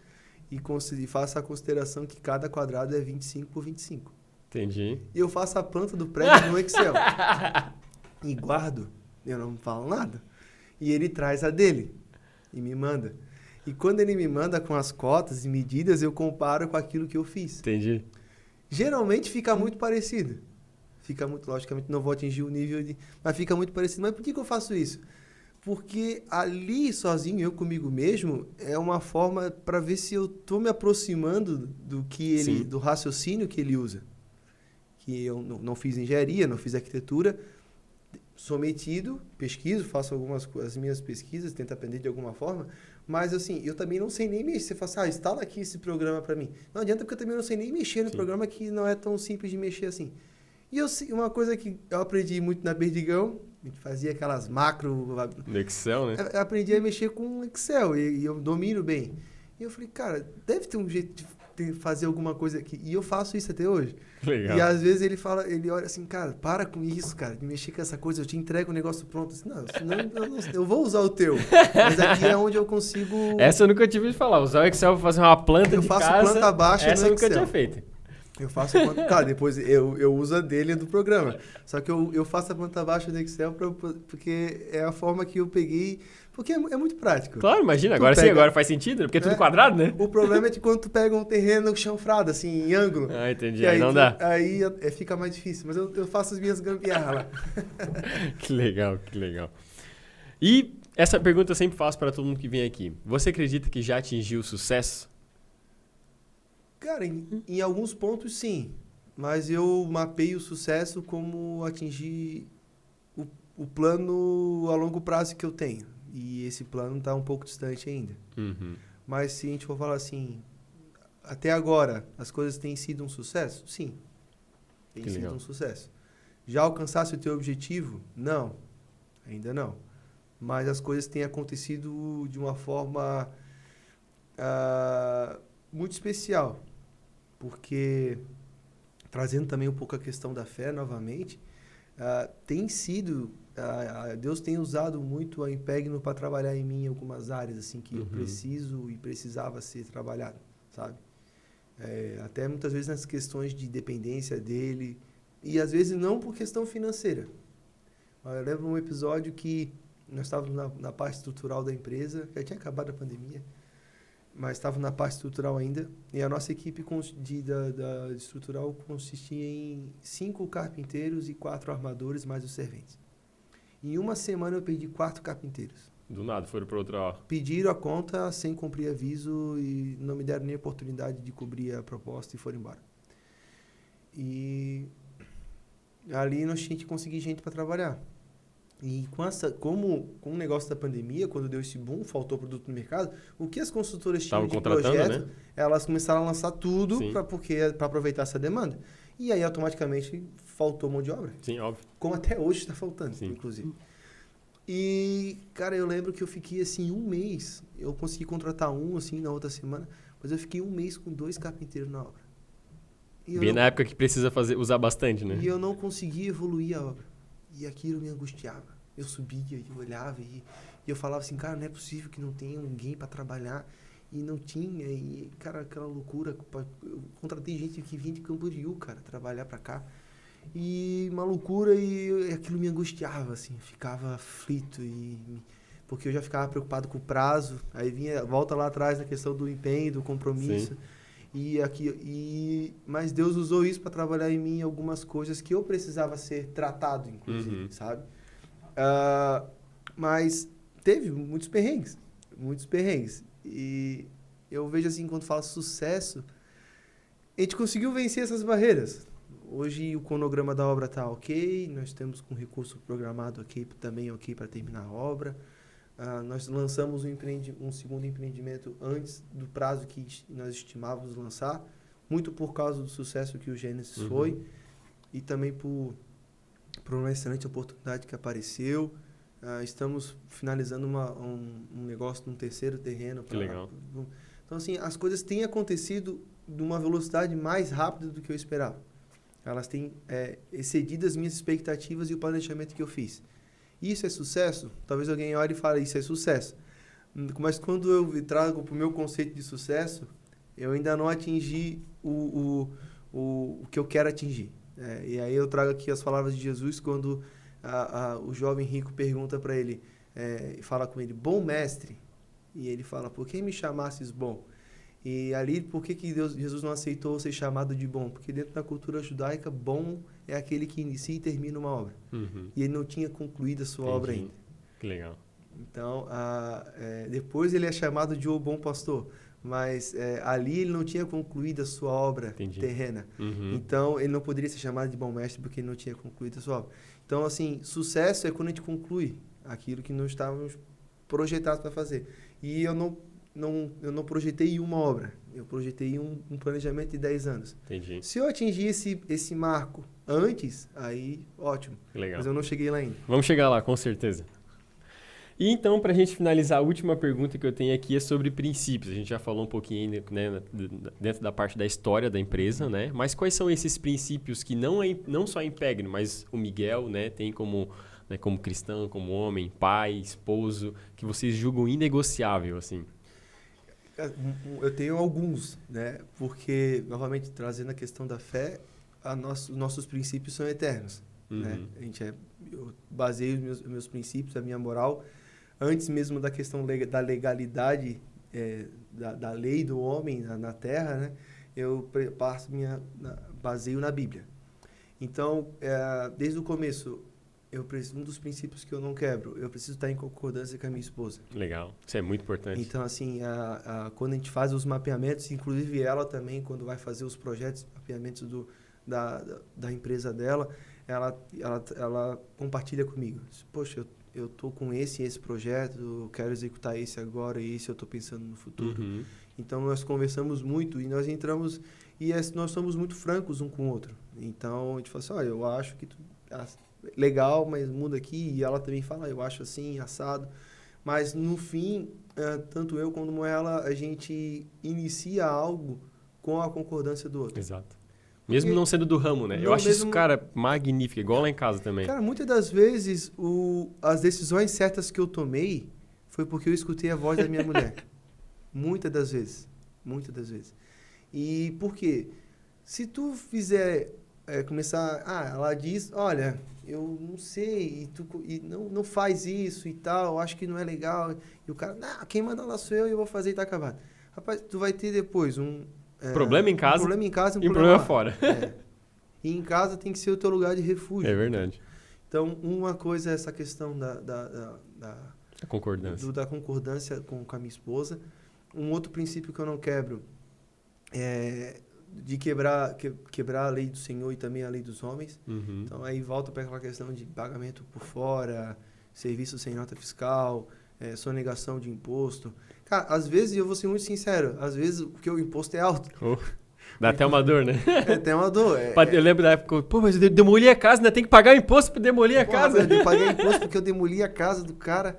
Speaker 2: e faço a consideração que cada quadrado é 25 por 25.
Speaker 1: Entendi.
Speaker 2: E eu faço a planta do prédio no Excel. E guardo, eu não falo nada. E ele traz a dele e me manda. E quando ele me manda com as cotas e medidas, eu comparo com aquilo que eu fiz.
Speaker 1: Entendi.
Speaker 2: Geralmente fica muito parecido. Fica muito, logicamente, não vou atingir o nível de... Mas fica muito parecido. Mas por que eu faço isso? Porque ali, sozinho, eu comigo mesmo, é uma forma para ver se eu estou me aproximando do raciocínio que ele usa. Que eu não fiz engenharia, não fiz arquitetura, sou metido, pesquiso, faço as minhas pesquisas, tento aprender de alguma forma, mas assim, eu também não sei nem mexer. Você fala assim, instala aqui esse programa para mim. Não adianta, porque eu também não sei nem mexer no programa, que não é tão simples de mexer assim. E uma coisa que eu aprendi muito na Perdigão, a gente fazia aquelas macro...
Speaker 1: No Excel, né?
Speaker 2: Eu aprendi a mexer com Excel e eu domino bem. E eu falei, cara, deve ter um jeito de fazer alguma coisa aqui. E eu faço isso até hoje.
Speaker 1: Legal.
Speaker 2: E às vezes ele olha assim, cara, para com isso, cara, de mexer com essa coisa, eu te entrego o negócio pronto. Assim, não, eu vou usar o teu. Mas aqui é onde eu consigo...
Speaker 1: Essa eu nunca tive de falar. Usar o Excel para fazer uma planta de casa.
Speaker 2: Eu faço planta baixa no Excel.
Speaker 1: Essa eu nunca tinha feito.
Speaker 2: Eu faço a planta... Claro, depois eu uso a dele do programa. Só que eu faço a planta baixa do Excel porque é a forma que eu peguei... Porque é muito prático.
Speaker 1: Claro, imagina. Agora sim, agora faz sentido, né? Porque é tudo quadrado, né?
Speaker 2: O problema é de quando tu pega um terreno chanfrado, assim, em ângulo.
Speaker 1: Ah, entendi. Aí não dá.
Speaker 2: Aí fica mais difícil. Mas eu faço as minhas gambiarras lá.
Speaker 1: Que legal, que legal. E essa pergunta eu sempre faço para todo mundo que vem aqui. Você acredita que já atingiu o sucesso?
Speaker 2: Cara, em alguns pontos, sim. Mas eu mapeio o sucesso como atingir o plano a longo prazo que eu tenho. E esse plano está um pouco distante ainda.
Speaker 1: Uhum.
Speaker 2: Mas se a gente for falar assim, até agora, as coisas têm sido um sucesso? Sim. Tem sido um sucesso. Já alcançasse o teu objetivo? Não. Ainda não. Mas as coisas têm acontecido de uma forma muito especial. Porque, trazendo também um pouco a questão da fé novamente, tem sido... Deus tem usado muito a Impegno para trabalhar em mim em algumas áreas assim que eu preciso e precisava ser trabalhado, sabe? Até muitas vezes nas questões de dependência dele e às vezes não por questão financeira. Eu lembro um episódio que nós estávamos na parte estrutural da empresa, já tinha acabado a pandemia, mas estávamos na parte estrutural ainda, e a nossa equipe da estrutural consistia em 5 carpinteiros e 4 armadores, mais os serventes. Em uma semana eu perdi 4 carpinteiros.
Speaker 1: Do nada, foram para outra...
Speaker 2: Pediram a conta sem cumprir aviso e não me deram nem a oportunidade de cobrir a proposta e foram embora. E ali nós tínhamos que conseguir gente para trabalhar. E com o negócio da pandemia, quando deu esse boom, faltou produto no mercado, o que as consultoras tinham de projeto, né? Elas começaram a lançar tudo para aproveitar essa demanda. E aí, automaticamente, faltou mão de obra.
Speaker 1: Sim, óbvio.
Speaker 2: Como até hoje está faltando, inclusive. E, cara, eu lembro que eu fiquei, assim, um mês. Eu consegui contratar um, assim, na outra semana. Mas eu fiquei um mês com 2 carpinteiros na obra.
Speaker 1: Bem na época que precisa usar bastante, né?
Speaker 2: E eu não conseguia evoluir a obra. E aquilo me angustiava. Eu subia e olhava e eu falava assim, cara, não é possível que não tenha ninguém para trabalhar. E não tinha. E, cara, aquela loucura. Eu contratei gente que vinha de Camboriú, cara, trabalhar para cá. E uma loucura e aquilo me angustiava, assim. Ficava aflito porque eu já ficava preocupado com o prazo. Aí volta lá atrás na questão do empenho, do compromisso. Mas Deus usou isso para trabalhar em mim algumas coisas que eu precisava ser tratado, inclusive, sabe? Mas teve muitos perrengues. E eu vejo assim, quando falo sucesso, a gente conseguiu vencer essas barreiras. Hoje o cronograma da obra está ok, nós temos com recurso programado também ok para terminar a obra. nós lançamos um segundo empreendimento antes do prazo que nós estimávamos lançar, muito por causa do sucesso que o Gênesis foi e também por uma excelente oportunidade que apareceu. Estamos finalizando um negócio num terceiro terreno.
Speaker 1: Que legal.
Speaker 2: Então, assim, as coisas têm acontecido de uma velocidade mais rápida do que eu esperava. Elas têm excedido as minhas expectativas e o planejamento que eu fiz. Isso é sucesso? Talvez alguém olhe e fale, isso é sucesso. Mas quando eu trago para o meu conceito de sucesso, eu ainda não atingi o que eu quero atingir. E aí eu trago aqui as palavras de Jesus quando o jovem rico pergunta para ele, fala com ele, bom mestre. E ele fala, por que me chamasses bom? E ali, por que Jesus não aceitou ser chamado de bom? Porque dentro da cultura judaica, bom é aquele que inicia e termina uma obra. E ele não tinha concluído a sua obra ainda.
Speaker 1: Que legal.
Speaker 2: Então, depois ele é chamado de o bom pastor. Mas ali ele não tinha concluído a sua obra terrena. Então, ele não poderia ser chamado de bom mestre porque ele não tinha concluído a sua obra. Então, assim, sucesso é quando a gente conclui aquilo que nós estávamos projetados para fazer. E eu não projetei uma obra, eu projetei um planejamento de 10 anos.
Speaker 1: Entendi.
Speaker 2: Se eu atingir esse marco antes, aí ótimo.
Speaker 1: Legal.
Speaker 2: Mas eu não cheguei lá ainda.
Speaker 1: Vamos chegar lá, com certeza. E então, para a gente finalizar, a última pergunta que eu tenho aqui é sobre princípios. A gente já falou um pouquinho, né, dentro da parte da história da empresa, né? Mas quais são esses princípios que não só impegam, mas o Miguel, né, tem como cristão, como homem, pai, esposo, que vocês julgam inegociável, assim?
Speaker 2: Eu tenho alguns, né? Porque, novamente, trazendo a questão da fé, os nossos princípios são eternos, né? Eu baseio os meus princípios, a minha moral, antes mesmo da questão da legalidade da lei do homem na terra, né? Eu baseio na Bíblia. Então, desde o começo, um dos princípios que eu não quebro, eu preciso estar em concordância com a minha esposa.
Speaker 1: Legal, isso é muito importante.
Speaker 2: Então, assim, quando a gente faz os mapeamentos, inclusive ela também, quando vai fazer os projetos, mapeamentos da empresa dela, ela compartilha comigo. Poxa, eu estou com esse projeto, eu quero executar esse agora, e esse eu estou pensando no futuro. Então, nós conversamos muito e nós entramos, e nós somos muito francos um com o outro. Então, a gente fala assim, olha, eu acho que legal, mas muda aqui, e ela também fala, eu acho assim, assado. Mas, no fim, tanto eu como ela, a gente inicia algo com a concordância do outro.
Speaker 1: Exato. Mesmo não sendo do ramo, né? Eu acho isso, cara, magnífico, igual lá em casa também. Cara,
Speaker 2: muitas das vezes, as decisões certas que eu tomei foi porque eu escutei a voz da minha mulher. Muitas das vezes. Muitas das vezes. E por quê? Se tu fizer... começar... ela diz, olha, eu não sei, e não faz isso e tal, acho que não é legal. E o cara, não, quem manda lá sou eu vou fazer e tá acabado. Rapaz, tu vai ter depois
Speaker 1: problema em casa,
Speaker 2: e um
Speaker 1: problema fora.
Speaker 2: E em casa tem que ser o teu lugar de refúgio.
Speaker 1: É verdade.
Speaker 2: Então, uma coisa é essa questão da
Speaker 1: concordância.
Speaker 2: Da concordância com a minha esposa. Um outro princípio que eu não quebro é de quebrar a lei do Senhor e também a lei dos homens. Então, aí volta para aquela questão de pagamento por fora, serviço sem nota fiscal, sonegação de imposto. Cara, às vezes, eu vou ser muito sincero, às vezes porque o imposto é alto.
Speaker 1: Dá até uma dor, né?
Speaker 2: Até uma dor.
Speaker 1: Eu lembro da época, mas eu demoli a casa, ainda tem que pagar imposto para demolir a casa.
Speaker 2: Eu paguei imposto porque eu demoli a casa do cara.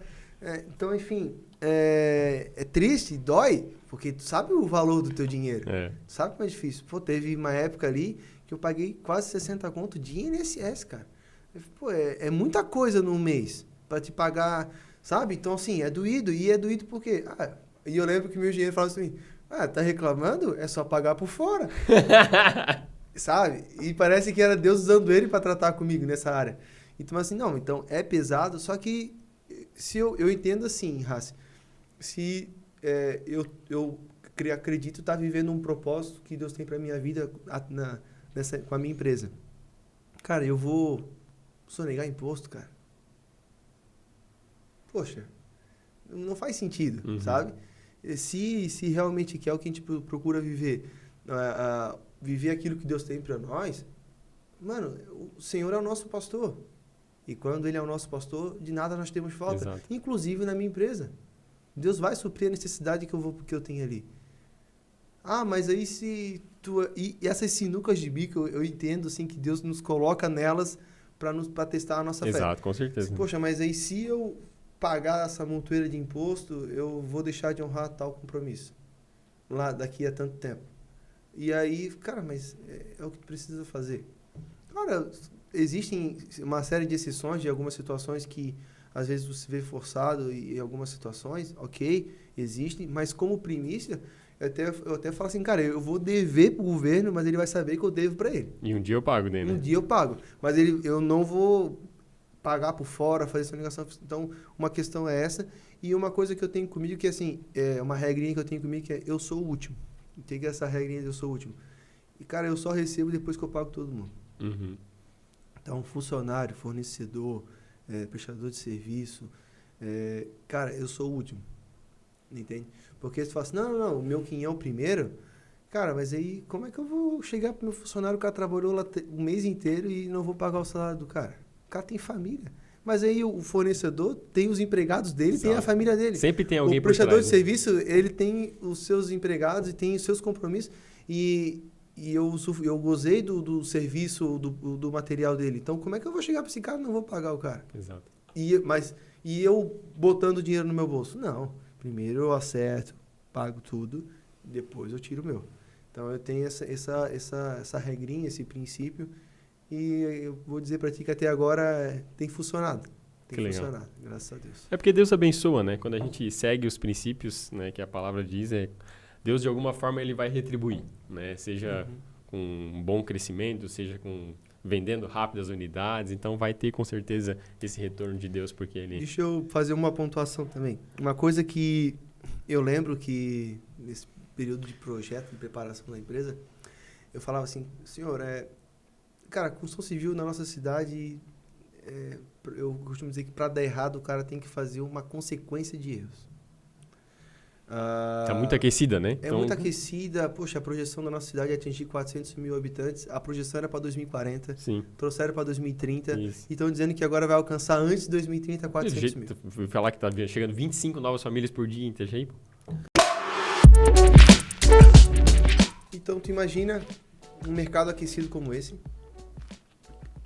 Speaker 2: Então, enfim, é triste, dói, porque tu sabe o valor do teu dinheiro. Tu sabe como é difícil. Pô, teve uma época ali que eu paguei quase 60 conto de INSS, cara. Pô, é muita coisa num mês para te pagar, sabe? Então, assim, é doído. E é doído por quê? E eu lembro que meu engenheiro falava assim, tá reclamando? É só pagar por fora. Sabe? E parece que era Deus usando ele para tratar comigo nessa área. Então, assim, não, então é pesado, só que se eu entendo assim, Raci, se eu acredito estar vivendo um propósito que Deus tem para minha vida com a minha empresa. Cara, eu vou sonegar imposto, cara. Poxa, não faz sentido, sabe? Se realmente quer o que a gente procura viver, viver aquilo que Deus tem para nós, mano, o Senhor é o nosso pastor. E quando Ele é o nosso pastor, de nada nós temos falta.
Speaker 1: Exato.
Speaker 2: Inclusive na minha empresa. Deus vai suprir a necessidade que eu tenho ali. Ah, mas aí se tu... E essas sinucas de bico, eu entendo assim, que Deus nos coloca nelas para testar a nossa fé.
Speaker 1: Exato, com certeza.
Speaker 2: Poxa, mas aí se eu pagar essa montoeira de imposto, eu vou deixar de honrar tal compromisso. Lá daqui a tanto tempo. E aí, cara, mas é o que tu precisa fazer. Cara, existem uma série de exceções de algumas situações que às vezes você vê forçado em algumas situações, ok, existem, mas como primícia, eu até falo assim, cara, eu vou dever pro governo, mas ele vai saber que eu devo para ele.
Speaker 1: E um dia eu pago dele, né?
Speaker 2: Um dia eu pago, mas eu não vou pagar por fora, fazer essa ligação. Então, uma questão é essa. E uma coisa que eu tenho comigo, que assim, é uma regrinha que eu tenho comigo, que é eu sou o último. Tem essa regrinha de eu sou o último. E, cara, eu só recebo depois que eu pago todo mundo.
Speaker 1: Uhum.
Speaker 2: Então, funcionário, fornecedor, prestador de serviço, cara, eu sou o último. Entende? Porque você fala assim, não, o meu quinhão primeiro, cara, mas aí como é que eu vou chegar pro meu funcionário, o cara trabalhou lá o mês inteiro e não vou pagar o salário do cara? O cara tem família. Mas aí o fornecedor tem os empregados dele,
Speaker 1: Exato.
Speaker 2: tem a família dele.
Speaker 1: Sempre tem alguém
Speaker 2: o
Speaker 1: por trás.
Speaker 2: prestador de serviço, ele tem os seus empregados e tem os seus compromissos e eu gozei do serviço, do material dele. Então, como é que eu vou chegar para esse cara e não vou pagar o cara?
Speaker 1: Exato.
Speaker 2: E eu botando dinheiro no meu bolso? Não. Primeiro eu acerto, pago tudo, depois eu tiro o meu. Então, eu tenho essa regrinha, esse princípio, e eu vou dizer para ti que até agora tem funcionado. Tem funcionado, graças a Deus.
Speaker 1: É porque Deus abençoa, né? Quando a gente segue os princípios, né, que a palavra diz, Deus de alguma forma ele vai retribuir, né? Seja com um bom crescimento, seja com vendendo rápido as unidades, então vai ter com certeza esse retorno de Deus, porque ele...
Speaker 2: Deixa eu fazer uma pontuação também. Uma coisa que eu lembro que nesse período de projeto, de preparação da empresa, eu falava assim, senhor, cara, a construção civil na nossa cidade, eu costumo dizer que para dar errado o cara tem que fazer uma consequência de erros.
Speaker 1: Está muito aquecida, né?
Speaker 2: É muito aquecida. Poxa, a projeção da nossa cidade é atingir 400 mil habitantes. A projeção era para 2040.
Speaker 1: Sim.
Speaker 2: Trouxeram para 2030.
Speaker 1: Isso.
Speaker 2: E estão dizendo que agora vai alcançar antes de 2030 400 mil.
Speaker 1: Fui falar que está chegando 25 novas famílias por dia em Itajaí.
Speaker 2: Então, tu imagina um mercado aquecido como esse.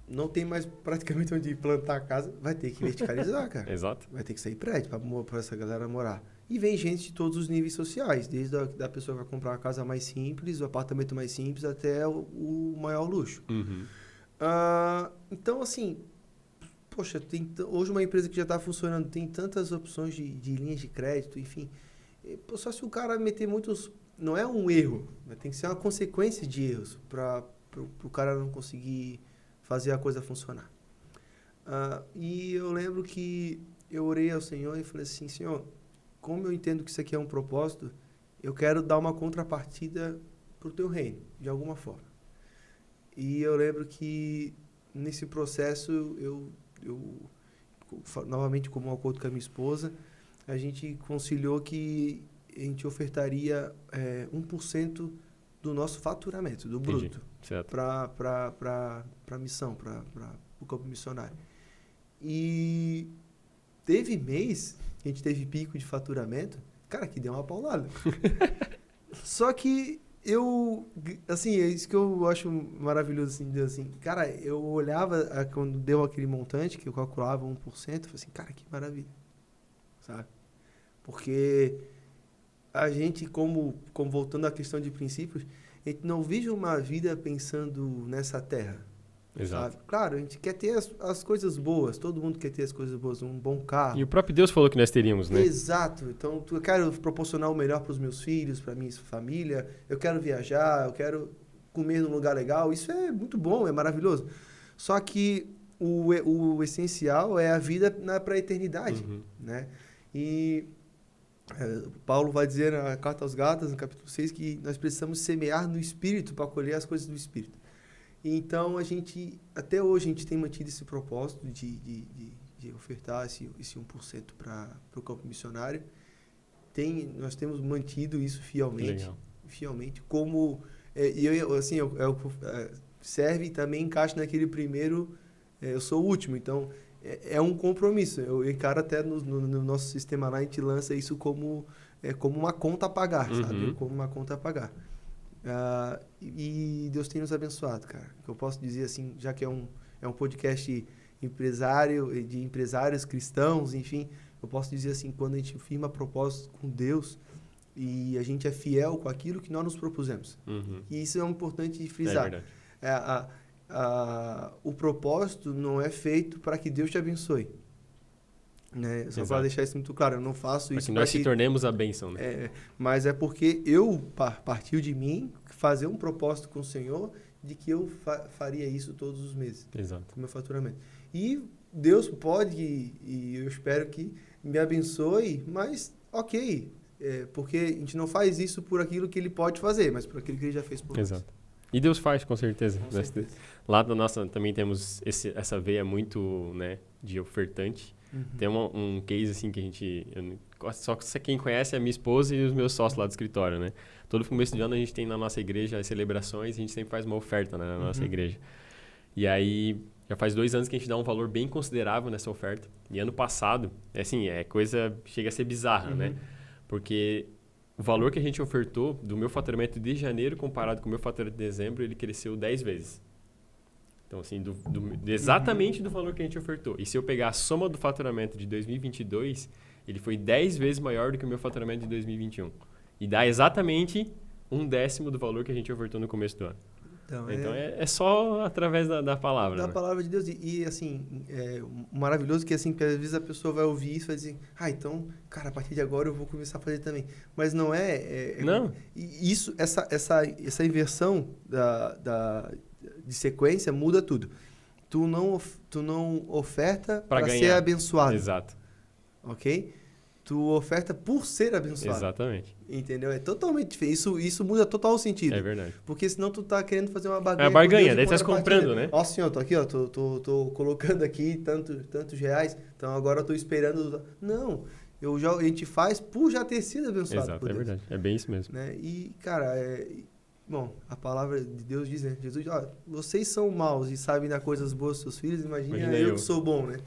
Speaker 2: Não tem mais praticamente onde plantar a casa. Vai ter que verticalizar, cara.
Speaker 1: Exato.
Speaker 2: Vai ter que sair prédio para essa galera morar. E vem gente de todos os níveis sociais, desde da pessoa que vai comprar uma casa mais simples, o apartamento mais simples, até o maior luxo.
Speaker 1: Uhum.
Speaker 2: Então, assim, poxa, hoje uma empresa que já está funcionando tem tantas opções de linhas de crédito, enfim. Só se o cara meter muitos... Não é um erro, mas tem que ser uma consequência de erros para o cara não conseguir fazer a coisa funcionar. E eu lembro que eu orei ao Senhor e falei assim, Senhor, como eu entendo que isso aqui é um propósito, eu quero dar uma contrapartida para o teu reino, de alguma forma. E eu lembro que nesse processo, eu novamente como um acordo com a minha esposa, a gente conciliou que a gente ofertaria 1% do nosso faturamento, do bruto, para a missão, para o campo missionário. E teve mês que a gente teve pico de faturamento, cara, que deu uma paulada. Só que assim, é isso que eu acho maravilhoso, assim, cara, eu olhava quando deu aquele montante, que eu calculava 1%, eu falei assim, cara, que maravilha, sabe? Porque a gente, como voltando à questão de princípios, a gente não vive uma vida pensando nessa terra.
Speaker 1: Exato.
Speaker 2: Sabe? Claro, a gente quer ter as coisas boas, todo mundo quer ter as coisas boas, um bom carro.
Speaker 1: E o próprio Deus falou que nós teríamos, né?
Speaker 2: Exato. Então, eu quero proporcionar o melhor para os meus filhos, para a minha família, eu quero viajar, eu quero comer num lugar legal, isso é muito bom, é maravilhoso. Só que o essencial é a vida para a eternidade, né? E Paulo vai dizer na Carta aos Gálatas, no capítulo 6, que nós precisamos semear no Espírito para colher as coisas do Espírito. Então, até hoje, a gente tem mantido esse propósito de ofertar esse 1% para o campo missionário. Nós temos mantido isso fielmente. Fielmente, como... serve e também encaixa naquele primeiro... eu sou o último, então... é um compromisso. Eu encaro até no nosso sistema lá, a gente lança isso como uma conta a pagar, sabe? Como uma conta a pagar. E Deus tem nos abençoado, cara. Eu posso dizer assim, já que é um podcast empresário, de empresários cristãos, enfim, eu posso dizer assim, quando a gente firma propósito com Deus e a gente é fiel com aquilo que nós nos propusemos. E isso é importante de frisar.
Speaker 1: É verdade.
Speaker 2: O propósito não é feito para que Deus te abençoe. Né? Só para deixar isso muito claro, eu não faço isso
Speaker 1: para que nós se tornemos a bênção. Né?
Speaker 2: Mas é porque partiu de mim fazer um propósito com o Senhor de que eu faria isso todos os meses.
Speaker 1: Exato.
Speaker 2: Com o meu faturamento. E Deus pode, e eu espero que me abençoe, mas ok, porque a gente não faz isso por aquilo que Ele pode fazer, mas por aquilo que Ele já fez por nós.
Speaker 1: Exato. E Deus faz, com certeza.
Speaker 2: Com certeza.
Speaker 1: Lá da nossa também temos essa veia muito, né, de ofertante. Tem um case assim que a gente... Só quem conhece é a minha esposa e os meus sócios lá do escritório, né? Todo começo de ano a gente tem na nossa igreja as celebrações e a gente sempre faz uma oferta, né, na nossa igreja. E aí, já faz 2 anos que a gente dá um valor bem considerável nessa oferta. E ano passado, coisa chega a ser bizarra, né? Porque o valor que a gente ofertou do meu faturamento de janeiro comparado com o meu faturamento de dezembro, ele cresceu 10 vezes. Então, assim, exatamente do valor que a gente ofertou. E se eu pegar a soma do faturamento de 2022, ele foi 10 vezes maior do que o meu faturamento de 2021. E dá exatamente 1/10 do valor que a gente ofertou no começo do ano. Então é só através da palavra.
Speaker 2: Da palavra de Deus. E assim, maravilhoso que às vezes a pessoa vai ouvir isso e vai dizer, então, cara, a partir de agora eu vou começar a fazer também. Mas não
Speaker 1: não.
Speaker 2: Isso, essa inversão de sequência muda tudo. Tu não oferta para ser abençoado.
Speaker 1: Exato.
Speaker 2: Ok? Tu oferta por ser abençoado.
Speaker 1: Exatamente.
Speaker 2: Entendeu? É totalmente diferente. Isso muda total o sentido.
Speaker 1: É verdade.
Speaker 2: Porque senão tu tá querendo fazer uma barganha.
Speaker 1: É a barganha, daí tu tá comprando, né?
Speaker 2: Ó, senhor, tô aqui, ó, tô colocando aqui tantos reais, então agora eu tô esperando. Não, a gente faz por já ter sido abençoado.
Speaker 1: Exato,
Speaker 2: por Deus.
Speaker 1: Verdade. É bem isso mesmo.
Speaker 2: Né? E, cara, bom, a palavra de Deus diz, né? Jesus diz, vocês são maus e sabem dar coisas boas aos seus filhos, imagina eu que sou bom, né?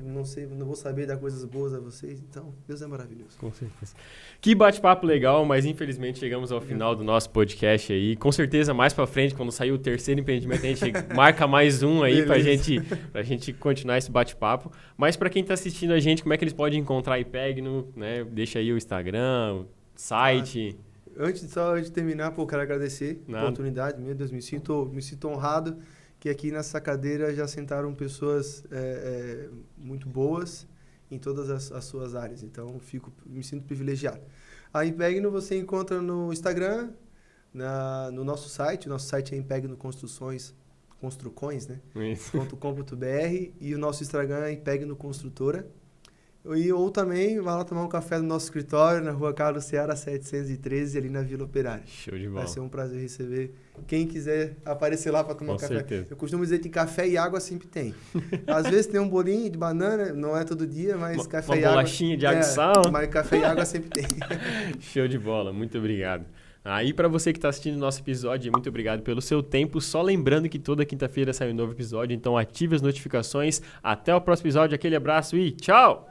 Speaker 2: não vou saber dar coisas boas a vocês, então Deus é maravilhoso.
Speaker 1: Com certeza. Que bate-papo legal, mas infelizmente chegamos ao final do nosso podcast aí. Com certeza, mais pra frente, quando sair o terceiro empreendimento, a gente marca mais um aí pra gente continuar esse bate-papo. Mas pra quem tá assistindo a gente, como é que eles podem encontrar a Ipegno, né? Deixa aí o Instagram, o site...
Speaker 2: Antes de terminar, quero agradecer a oportunidade. Meu Deus, me sinto honrado que aqui nessa cadeira já sentaram pessoas muito boas em todas as suas áreas. Então, me sinto privilegiado. A Impegno você encontra no Instagram, no nosso site. O nosso site é Impegno Construções, né? .com.br, e o nosso Instagram é Impegno Construtora. Ou também vai lá tomar um café no nosso escritório, na Rua Carlos Ceará 713, ali na Vila Operária.
Speaker 1: Show de bola.
Speaker 2: Vai ser um prazer receber quem quiser aparecer lá para tomar um café.
Speaker 1: Certeza.
Speaker 2: Eu costumo dizer que café e água sempre tem. Às vezes tem um bolinho de banana, não é todo dia, mas café e água...
Speaker 1: Uma bolachinha de água e sal.
Speaker 2: Mas café e água sempre tem.
Speaker 1: Show de bola, muito obrigado. Aí para você que está assistindo o nosso episódio, muito obrigado pelo seu tempo. Só lembrando que toda quinta-feira sai um novo episódio, então ative as notificações. Até o próximo episódio, aquele abraço e tchau!